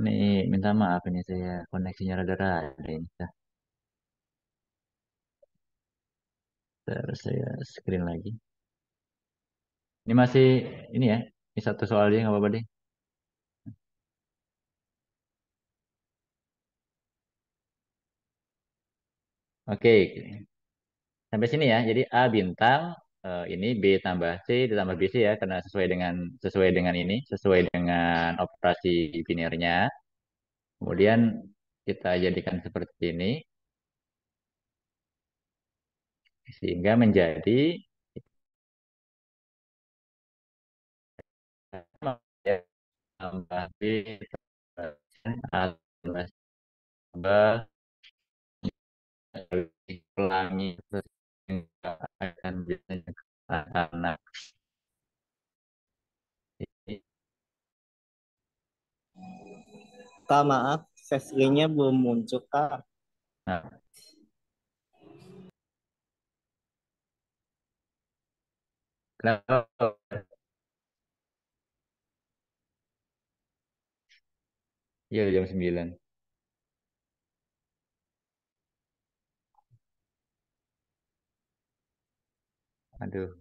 Nih, minta maaf ini saya koneksinya rada-rada ini. Terus saya screen lagi. Ini masih ini ya. Ini satu soal aja nggak apa-apa deh. Oke, sampai sini ya. Jadi A bintang ini B tambah C ditambah BC ya karena sesuai dengan ini, sesuai dengan operasi binarnya. Kemudian kita jadikan seperti ini sehingga menjadi ya, tambah B tambah C, A tambah tambah pelangi terus akan biasanya anak ini. Kak, maaf, seslinya belum muncul, Kak. Nah, kenapa? Iya jam 9. Aduh,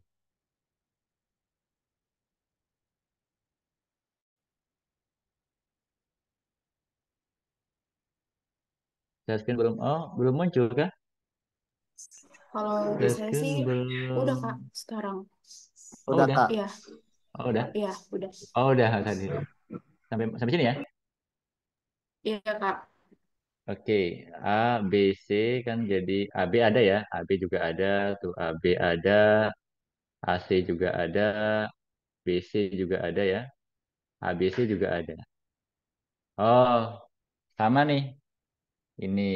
Saskin belum. Oh, belum muncul kah? Kalau di saya Saskin sih udah Kak belum. sekarang. Oh, Udah, udah. Kak. Iya, Oh, udah. iya, udah. Oh, udah tadi. Sampai sampai sini ya. Iya Kak. Oke, A, B, C kan jadi AB ada ya. AB juga ada, tuh AB ada, AC juga ada, BC juga ada ya. ABC juga ada. Oh, sama nih. Ini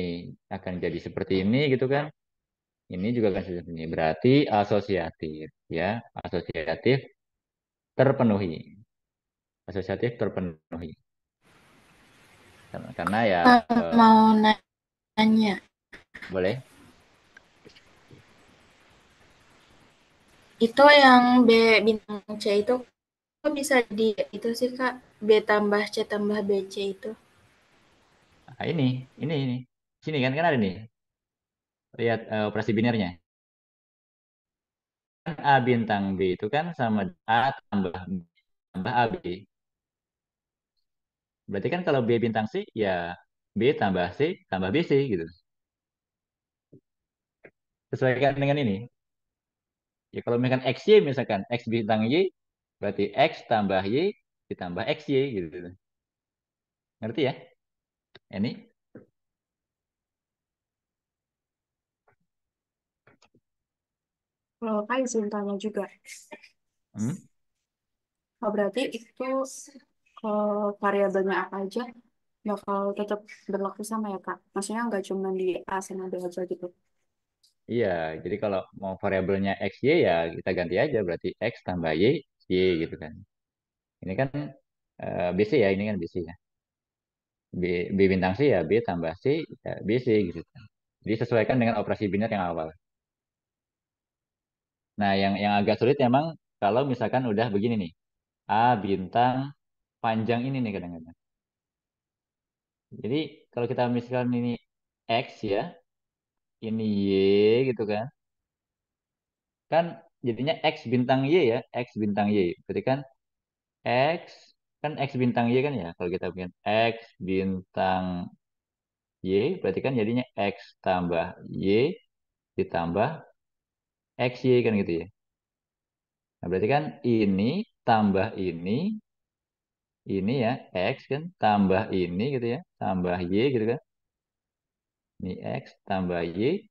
akan jadi seperti ini gitu kan. Ini juga akan seperti ini. Berarti asosiatif ya. Asosiatif terpenuhi. Asosiatif terpenuhi. Karena ya Mau nanya, boleh. itu yang B bintang C itu kok bisa di itu sih Kak? B tambah C tambah BC itu. Nah, ini. Sini kan ada nih. Lihat operasi binarnya. Kan A bintang B itu kan sama A tambah B tambah AB. Berarti kan kalau B bintang C ya B tambah C tambah BC gitu. Sesuaikan dengan ini. Ya kalau misalkan XY misalkan X bintang Y berarti X tambah Y ditambah XY gitu. Ngerti ya? Ini. Kalau Kak izin tanya juga. Hmm? Oh, berarti itu variabelnya apa aja bakal tetap berlaku sama ya Kak? Maksudnya nggak cuma di A sama B aja gitu. Iya, jadi kalau mau variabelnya X, Y ya kita ganti aja berarti X tambah Y, Y gitu kan. Ini kan BC ya, ini kan BC ya. B bintang C ya B tambah C ya BC gitu kan. Jadi sesuaikan dengan operasi biner yang awal. Nah, yang agak sulit memang kalau misalkan udah begini nih. A bintang panjang ini nih kadang-kadang. Jadi kalau kita misalkan ini X ya, ini Y gitu kan. Kan jadinya X bintang Y ya, X bintang Y. Berarti kan X kan X bintang Y kan ya. Kalau kita bikin X bintang Y berarti kan jadinya X tambah Y ditambah XY kan gitu ya. Nah, berarti kan ini tambah ini ya X kan tambah ini gitu ya, tambah Y gitu kan. Ini X tambah Y,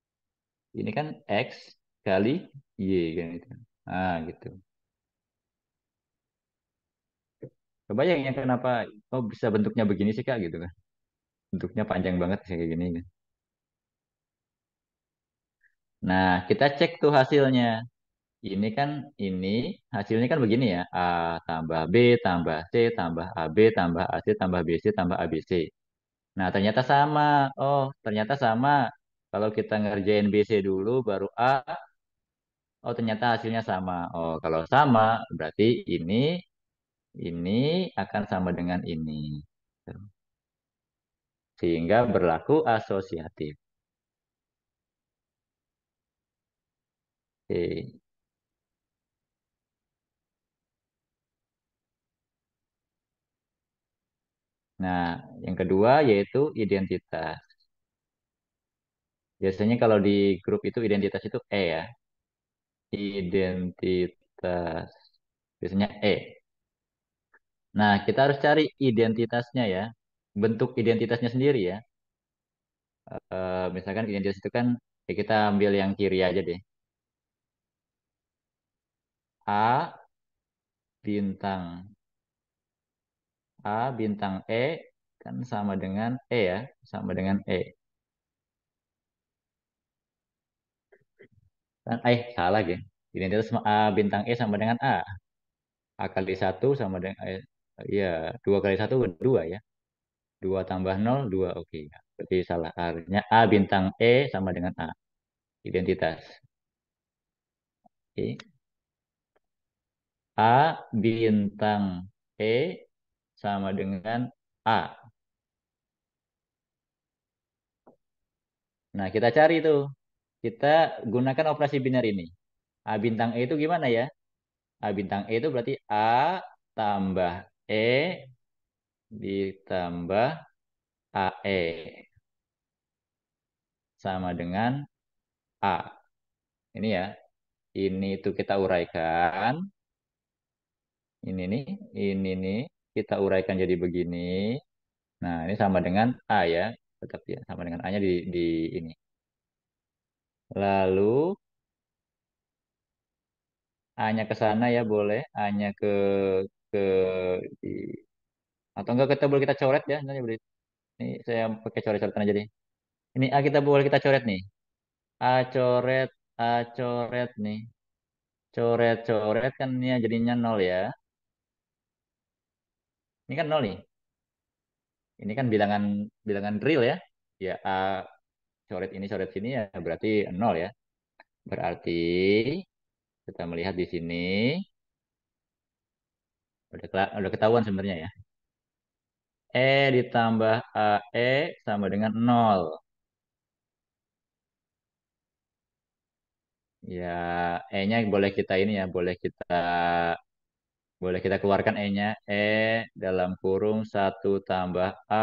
ini kan X kali Y kan gitu. Nah, gitu. Kebayang ya kenapa oh bisa bentuknya begini sih Kak gitu kan. Bentuknya panjang banget sih kayak gini kan. Nah, kita cek tuh hasilnya. Ini kan ini hasilnya kan begini ya. A tambah B tambah C tambah AB tambah AC tambah BC tambah ABC. Nah, ternyata sama. Oh, ternyata sama. Kalau kita ngerjain BC dulu baru A, oh ternyata hasilnya sama. Oh, kalau sama berarti ini akan sama dengan ini. Sehingga berlaku asosiatif. Oke. Nah, yang kedua yaitu identitas. Biasanya kalau di grup itu identitas itu E ya. Identitas. Biasanya E. Nah, kita harus cari identitasnya ya. Bentuk identitasnya sendiri ya. Misalkan identitas itu kan ya kita ambil yang kiri aja deh. A bintang A bintang E kan sama dengan E ya, sama dengan E. Kan salah ya. Identitas A bintang E sama dengan A. A kali satu sama dengan ya, dua kali satu dua ya. Dua tambah nol dua, oke. Berarti salah. Artinya A bintang E sama dengan A. Identitas. Oke. A bintang E sama dengan A. Nah, kita cari tuh. Kita gunakan operasi biner ini. A bintang E itu gimana ya? A bintang E itu berarti A tambah E ditambah AE sama dengan A. Ini ya. Ini tuh kita uraikan. Ini nih kita uraikan jadi begini. Nah, ini sama dengan A ya. Tetap ya, sama dengan A-nya di ini. Lalu A-nya ke sana ya boleh. A-nya ke di, atau enggak kita boleh kita coret ya. Ini saya pakai coret-coretan aja deh. Ini A kita boleh kita coret nih. A coret, A coret nih. Coret-coret kan ini ya jadinya nol ya. Ini kan nol nih. Ini kan bilangan bilangan real ya. Ya A coret ini coret sini ya berarti nol ya. Berarti kita melihat di sini udah ketahuan sebenarnya ya. E ditambah AE sama dengan nol. Ya, E-nya boleh kita ini ya, boleh kita keluarkan E-nya. E dalam kurung satu tambah A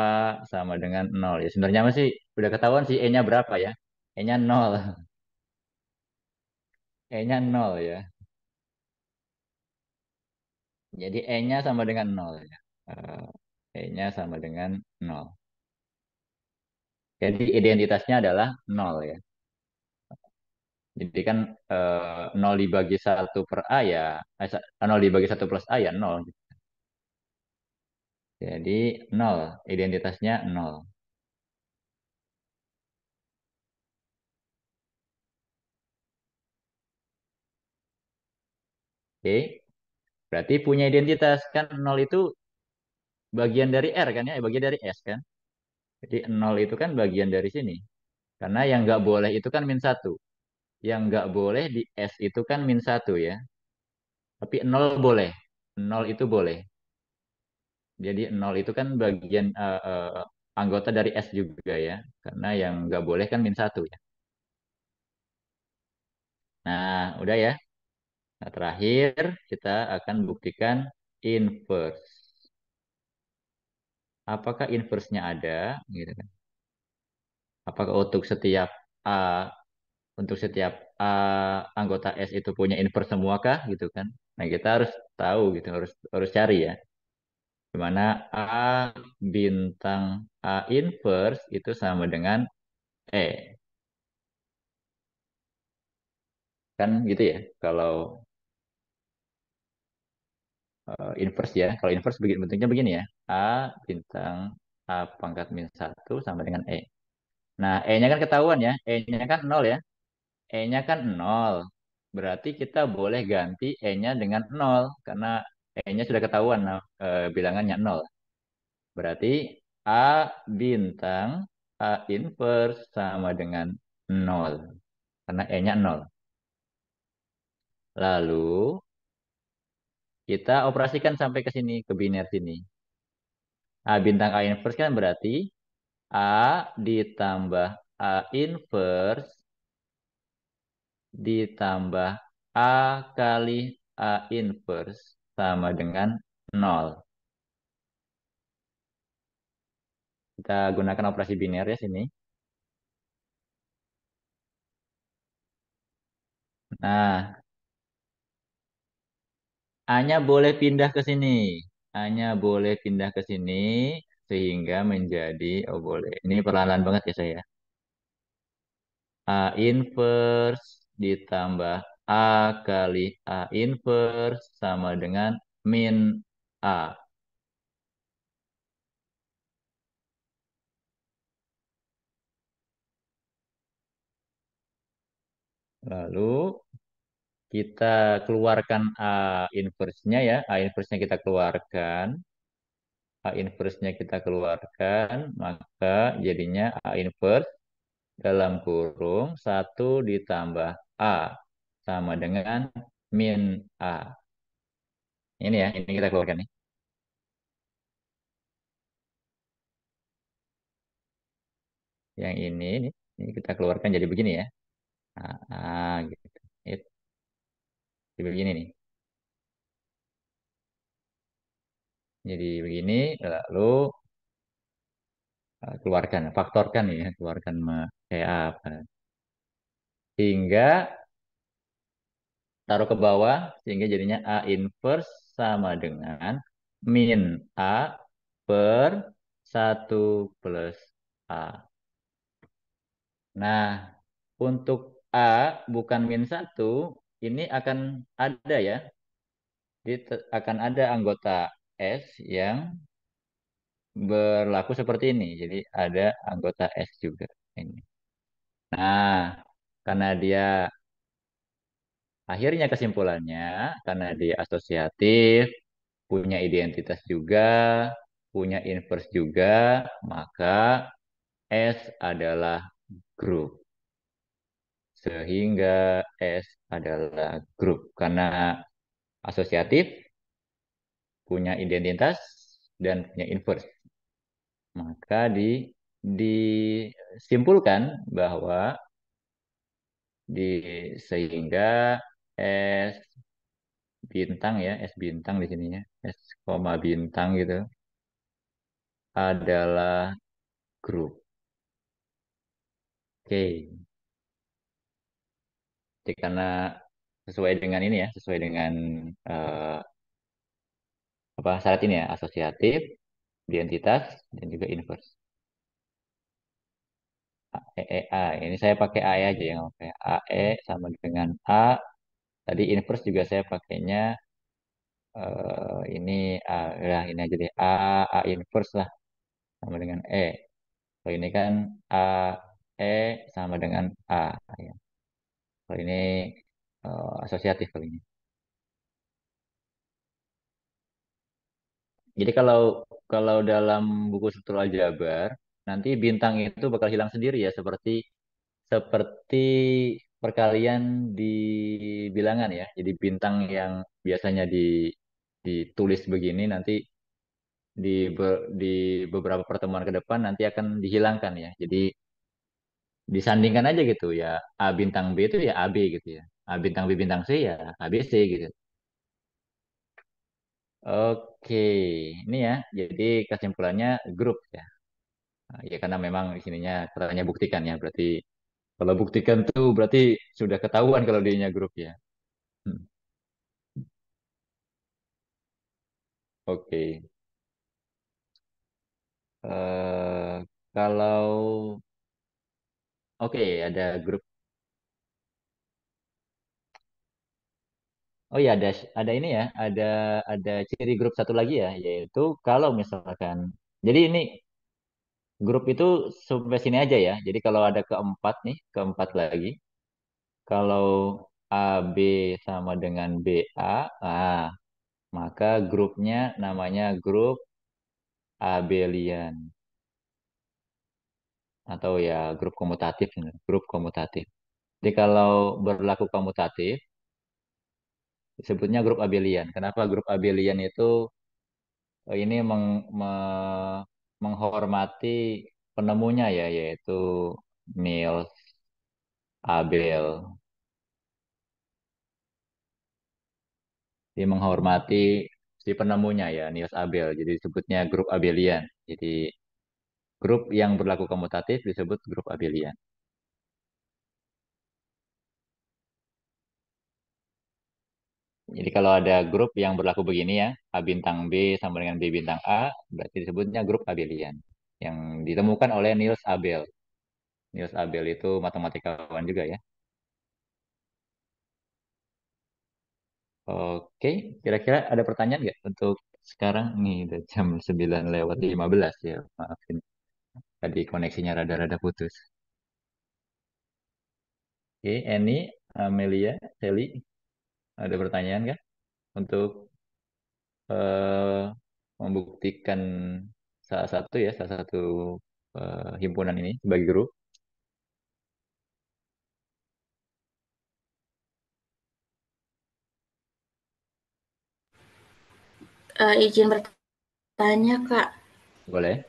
sama dengan nol. Ya, sebenarnya masih udah ketahuan sih E-nya berapa ya. E-nya nol. E-nya nol ya. Jadi E-nya sama dengan nol ya. E-nya sama dengan nol. Jadi identitasnya adalah nol ya. Jadi kan 0 dibagi satu per A ya, 0 dibagi satu plus A ya nol. Jadi nol, identitasnya nol. Oke, berarti punya identitas kan nol itu bagian dari R kan ya, bagian dari S kan. Jadi nol itu kan bagian dari sini. Karena yang nggak boleh itu kan min satu. Yang nggak boleh di S itu kan min satu ya. Tapi nol boleh. Nol itu boleh. Jadi nol itu kan bagian anggota dari S juga ya. Karena yang nggak boleh kan min satu ya. Nah, udah ya. Nah, terakhir kita akan buktikan inverse. Apakah inverse-nya ada? Gitu kan. Apakah untuk setiap A anggota S itu punya inverse semua kah? Gitu kan. Nah, kita harus tahu gitu, harus harus cari ya. Dimana A bintang A inverse itu sama dengan E. Kan gitu ya. Kalau inverse ya. Kalau inverse begini, bentuknya begini ya. A bintang A pangkat min satu sama dengan E. Nah, E-nya kan ketahuan ya. E-nya kan nol ya. E-nya kan nol. Berarti kita boleh ganti E-nya dengan nol. Karena E-nya sudah ketahuan nah, bilangannya nol. Berarti A bintang A inverse sama dengan nol. Karena E-nya nol. Lalu kita operasikan sampai ke sini, ke biner sini. A bintang A inverse kan berarti A ditambah A inverse ditambah A kali A inverse sama dengan nol. Kita gunakan operasi biner ya sini. Nah, A-nya boleh pindah ke sini. A-nya boleh pindah ke sini sehingga menjadi, oh boleh. Ini perlahan banget ya saya. A inverse ditambah A kali A inverse sama dengan min A. Lalu kita keluarkan A inverse-nya ya. A inverse-nya kita keluarkan. A inverse-nya kita keluarkan. Maka jadinya A inverse dalam kurung satu ditambah A sama dengan min A. Ini ya, ini kita keluarkan nih. Yang ini kita keluarkan jadi begini ya. A, gitu. Jadi begini nih. Jadi begini, lalu keluarkan, faktorkan ya, keluarkan kayak apa. Hingga taruh ke bawah, sehingga jadinya A inverse sama dengan min A per satu plus A. Nah, untuk A bukan min satu, ini akan ada ya. Jadi akan ada anggota S yang berlaku seperti ini. Jadi ada anggota S juga. Ini. Nah, karena dia akhirnya kesimpulannya, karena dia asosiatif, punya identitas juga, punya inverse juga, maka S adalah grup. Sehingga S adalah grup. Karena asosiatif, punya identitas, dan punya inverse. Maka disimpulkan bahwa sehingga S bintang ya, S bintang di sininya, S koma bintang gitu adalah grup. Oke, jadi karena sesuai dengan ini ya, sesuai dengan eh, apa syarat ini ya, asosiatif, identitas, dan juga inverse. A. Ini saya pakai AE aja yang oke. AE sama dengan A. Tadi inverse juga saya pakainya ini A. Ya, ini aja deh. A inverse lah sama dengan E. Kalau ini kan A, E sama dengan A. Ya. Kalau ini asosiatif kali ini. Jadi kalau kalau dalam buku struktur aljabar, nanti bintang itu bakal hilang sendiri ya, seperti seperti perkalian di bilangan ya. Jadi bintang yang biasanya ditulis begini nanti di beberapa pertemuan ke depan nanti akan dihilangkan ya. Jadi disandingkan aja gitu ya. A bintang B itu ya AB gitu ya. A bintang B bintang C ya ABC gitu. Oke, ini ya. Jadi kesimpulannya grup ya. Nah, ya karena memang di sininya katanya buktikan ya. Berarti kalau buktikan tuh berarti sudah ketahuan kalau dia grup ya. Hmm, Oke. eh Kalau oke ada grup. Oh iya ada ini ya, ada ciri grup satu lagi ya, yaitu kalau misalkan, jadi ini grup itu sampai sini aja ya. Jadi kalau ada keempat nih, keempat lagi, kalau AB sama dengan BA, ah, maka grupnya namanya grup abelian atau ya grup komutatif, grup komutatif. Jadi kalau berlaku komutatif disebutnya grup abelian. Kenapa grup abelian itu ini menghormati penemunya ya, yaitu Niels Abel. Dia menghormati si penemunya ya, Niels Abel. Jadi disebutnya grup abelian. Jadi grup yang berlaku komutatif disebut grup abelian. Jadi kalau ada grup yang berlaku begini ya, A bintang B sama dengan B bintang A, berarti disebutnya grup abelian. Yang ditemukan oleh Niels Abel. Niels Abel itu matematikawan juga ya. Oke, kira-kira ada pertanyaan nggak untuk sekarang? Nih udah jam 9 lewat 15 ya, maafin. Tadi koneksinya rada-rada putus. Oke, Eni, Amelia, Sally, ada pertanyaan nggak untuk eh, membuktikan salah satu himpunan ini sebagai grup? Izin bertanya, Kak. Boleh?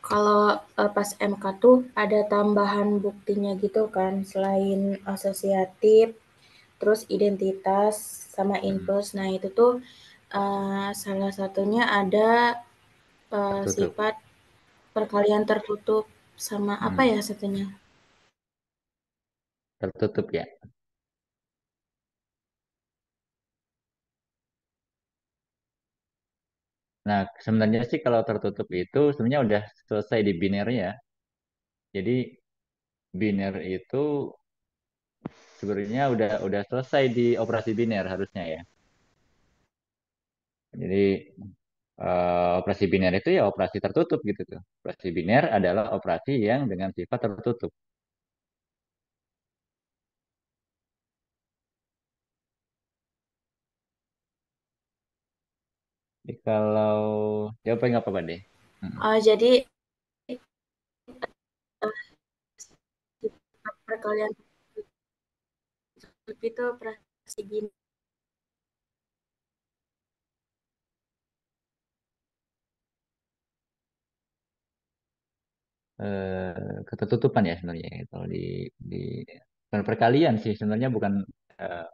Kalau pas MK tuh ada tambahan buktinya gitu kan, selain asosiatif, terus identitas sama Hmm, inverse. Nah, itu tuh salah satunya ada tertutup. sifat perkalian tertutup sama apa Hmm, ya satunya? tertutup ya. Nah, sebenarnya sih kalau tertutup itu sebenarnya udah selesai di binernya. Jadi biner itu sebenarnya udah selesai di operasi biner harusnya ya. Jadi operasi biner itu ya operasi tertutup gitu tuh. Operasi biner adalah operasi yang dengan sifat tertutup. Jadi kalau ya apa nggak apa-apa deh. Hmm. Jadi sifat perkalian tertutup itu operasi biner. Ketertutupan ya sebenarnya ya. Kalau di bukan perkalian sih sebenarnya eh,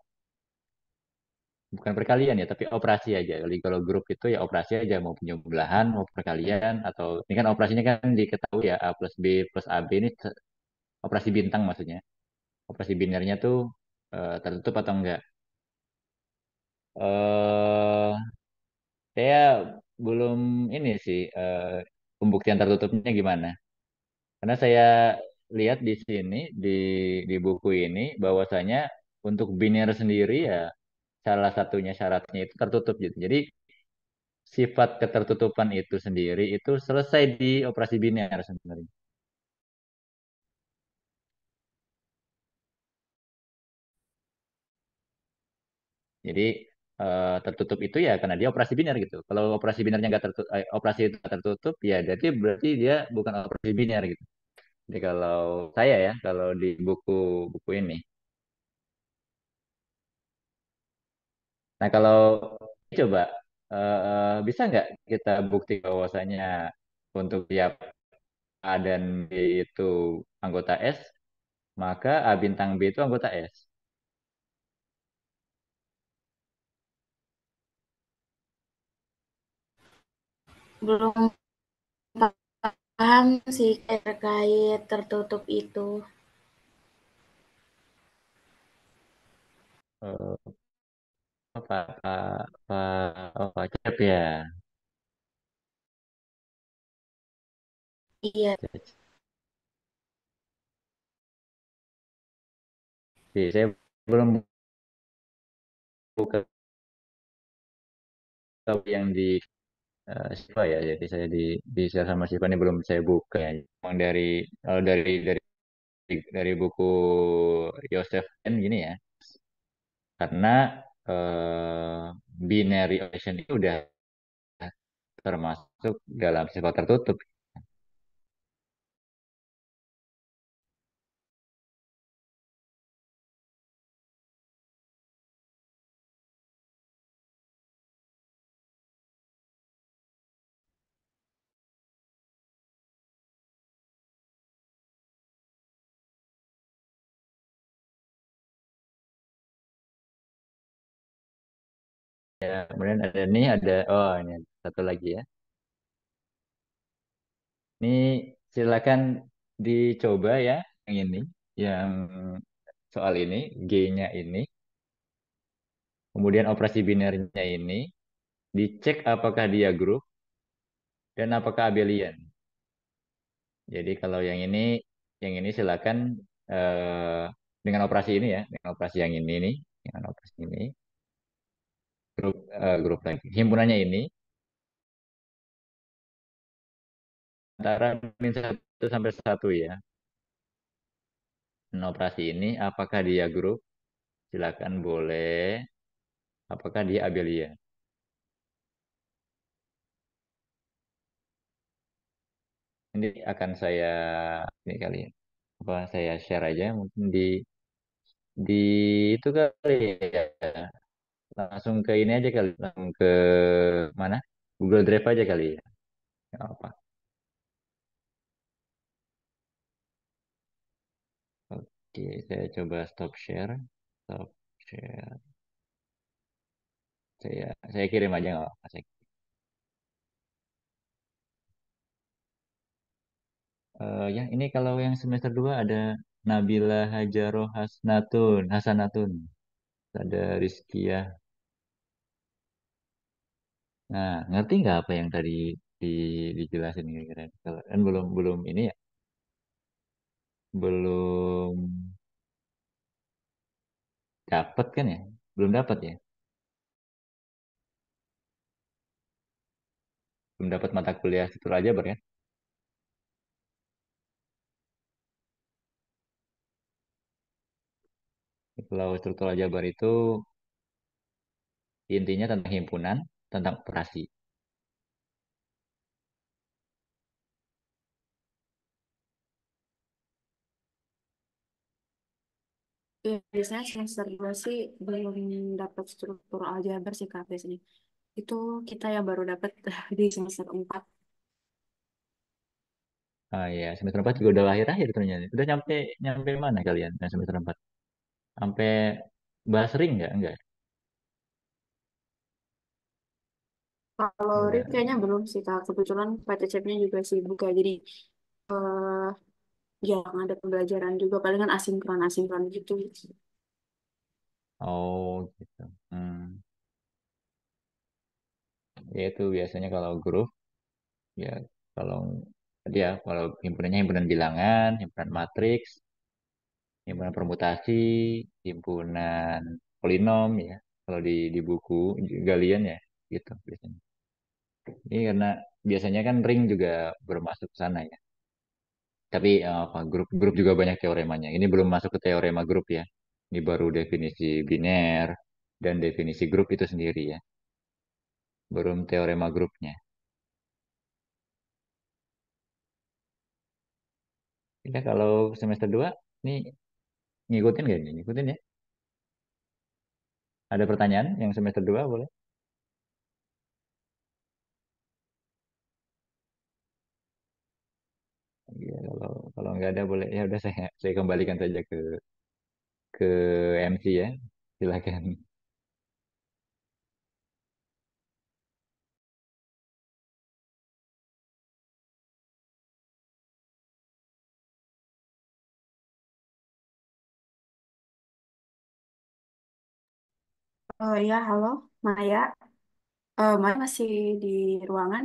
bukan perkalian ya tapi operasi aja. Jadi kalau grup itu ya operasi aja mau penjumlahan mau perkalian atau ini kan operasinya kan diketahui ya A plus B plus AB ini operasi bintang maksudnya. Operasi binernya tuh tertutup atau enggak. eh saya belum ini sih pembuktian tertutupnya gimana. Karena saya lihat di sini di buku ini bahwasanya untuk biner sendiri ya salah satunya syaratnya itu tertutup gitu. Jadi sifat ketertutupan itu sendiri itu selesai di operasi biner sebenarnya. Jadi tertutup itu ya karena dia operasi biner gitu. Kalau operasi binernya nggak tertutup, operasi itu nggak tertutup ya berarti dia bukan operasi biner gitu. Jadi kalau saya ya, kalau di buku-buku ini. Nah kalau coba bisa nggak kita bukti bahwasanya untuk tiap A dan B itu anggota S, maka A bintang B itu anggota S. Belum paham sih terkait tertutup itu. Eh, apa apa apa cep ya? Iya, Jadi, saya belum kalau yang di Siva ya, jadi saya di share sama Siva ini belum saya buka ya. Emang kalau dari buku Yosef N gini ya, karena binary ocean itu udah termasuk dalam sifat tertutup. Ya, kemudian oh ini satu lagi ya. Ini silakan dicoba ya, yang ini, yang soal ini, G-nya ini, kemudian operasi binernya ini, dicek apakah dia grup dan apakah abelian. Jadi kalau yang ini silakan eh, dengan operasi ini ya, dengan operasi yang ini nih, dengan operasi ini, grup lagi. Himpunannya ini antara -1 sampai 1 ya. Nah, operasi ini apakah dia grup? Silakan boleh. Apakah dia abelian? Ini akan saya ini kali ya. Apa saya share aja mungkin di itu kali ya. Langsung ke ini aja kali, langsung ke mana? Google Drive aja kali ya. Nggak apa. Oke, saya coba stop share. Stop share. Saya kirim aja nggak apa. Ya, ini kalau yang semester 2 ada Nabila Hajaroh Hasanatun. Ada Rizkia. Nah, ngerti nggak apa yang tadi di, dijelasin kira-kira? Kalau kan belum belum ini ya, belum dapat kan ya? Belum dapat ya? Belum dapat mata kuliah struktur aljabar ya? Kalau struktur aljabar itu intinya tentang himpunan, tentang operasi. Ya, biasanya semester 2 sih belum dapat struktur aljabar sih Kak biasanya. Itu kita yang baru dapat di semester 4. Ah ya, semester 4 juga udah akhir-akhir ternyata. Udah nyampe nyampe mana kalian yang semester 4? Sampai bahas ring nggak? Enggak. Kalau RIP Udah. kayaknya belum sih Kak. Kebetulan PTCP-nya juga sibuk ya. Jadi eh jarang ada pembelajaran juga. Palingan asinkron gitu. Oh gitu. Ya itu biasanya kalau grup ya kalau dia kalau himpunannya himpunan bilangan, himpunan matriks, himpunan permutasi, himpunan polinom ya. Kalau di buku galian ya gitu biasanya. Ini karena biasanya kan ring juga bermasuk ke sana ya. Tapi apa grup juga banyak teoremanya. Ini belum masuk ke teorema grup ya. Ini baru definisi biner dan definisi grup itu sendiri ya. Belum teorema grupnya. Ya kalau semester 2 ini ngikutin gak nih? Ngikutin ya? Ada pertanyaan yang semester 2 boleh? Iya, kalau nggak ada boleh ya udah saya kembalikan saja ke MC ya. Silakan. Oh ya, halo Maya. Maya masih di ruangan?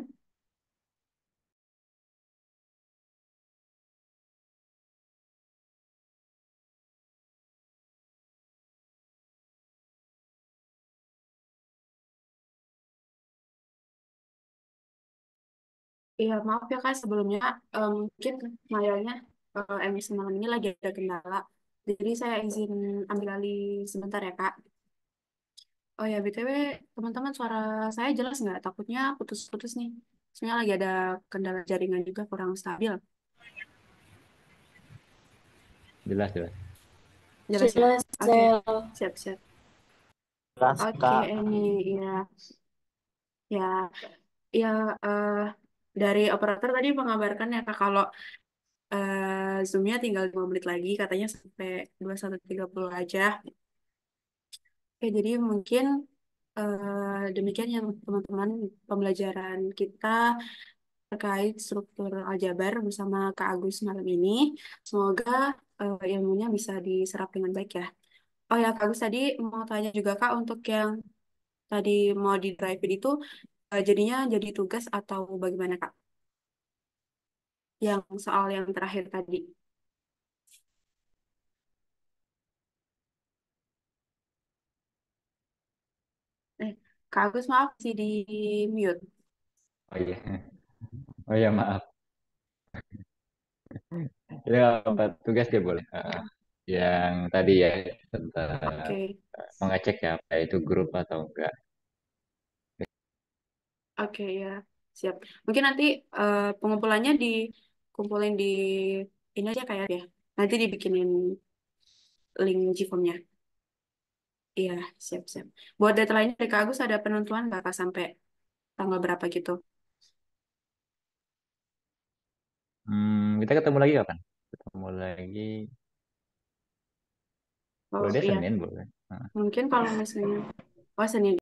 Iya, maaf ya Kak, sebelumnya mungkin layarnya MS semalam ini lagi ada kendala. Jadi saya izin ambil alih sebentar ya Kak. Oh ya, BTW teman-teman suara saya jelas nggak? Takutnya putus-putus nih. Soalnya lagi ada kendala jaringan juga kurang stabil. Jelas, jelas. Jelas ya? Jelas, Oke, Sel. siap-siap. Jelas, Oke, Kak. ini ya, ya, ya. eh, dari operator tadi mengabarkan ya Kak kalau Zoom-nya tinggal 5 menit lagi, katanya sampai 21.30 aja. Oke, jadi mungkin demikian yang teman-teman pembelajaran kita terkait struktur aljabar bersama Kak Agus malam ini. Semoga ilmunya bisa diserap dengan baik ya. Oh ya, Kak Agus tadi mau tanya juga Kak untuk yang tadi mau di drive itu jadinya jadi tugas atau bagaimana Kak? Yang soal yang terakhir tadi. Kak Agus maaf sih di mute. Oh iya. Oh iya, maaf. Ya, apa tugas dia boleh. Yang tadi ya, tentang Oke, mengecek ya, apa itu grup atau enggak. oke ya, siap. Mungkin nanti pengumpulannya dikumpulin di ini aja kayak ya. Nanti dibikinin link Gform-nya. Iya, siap-siap. Buat deadline dari Kak Agus ada penentuan nggak Kak sampai tanggal berapa gitu? Kita ketemu lagi kapan? Ketemu lagi. Oh Kalau dia iya, Senin boleh. mungkin kalau misalnya, oh Senin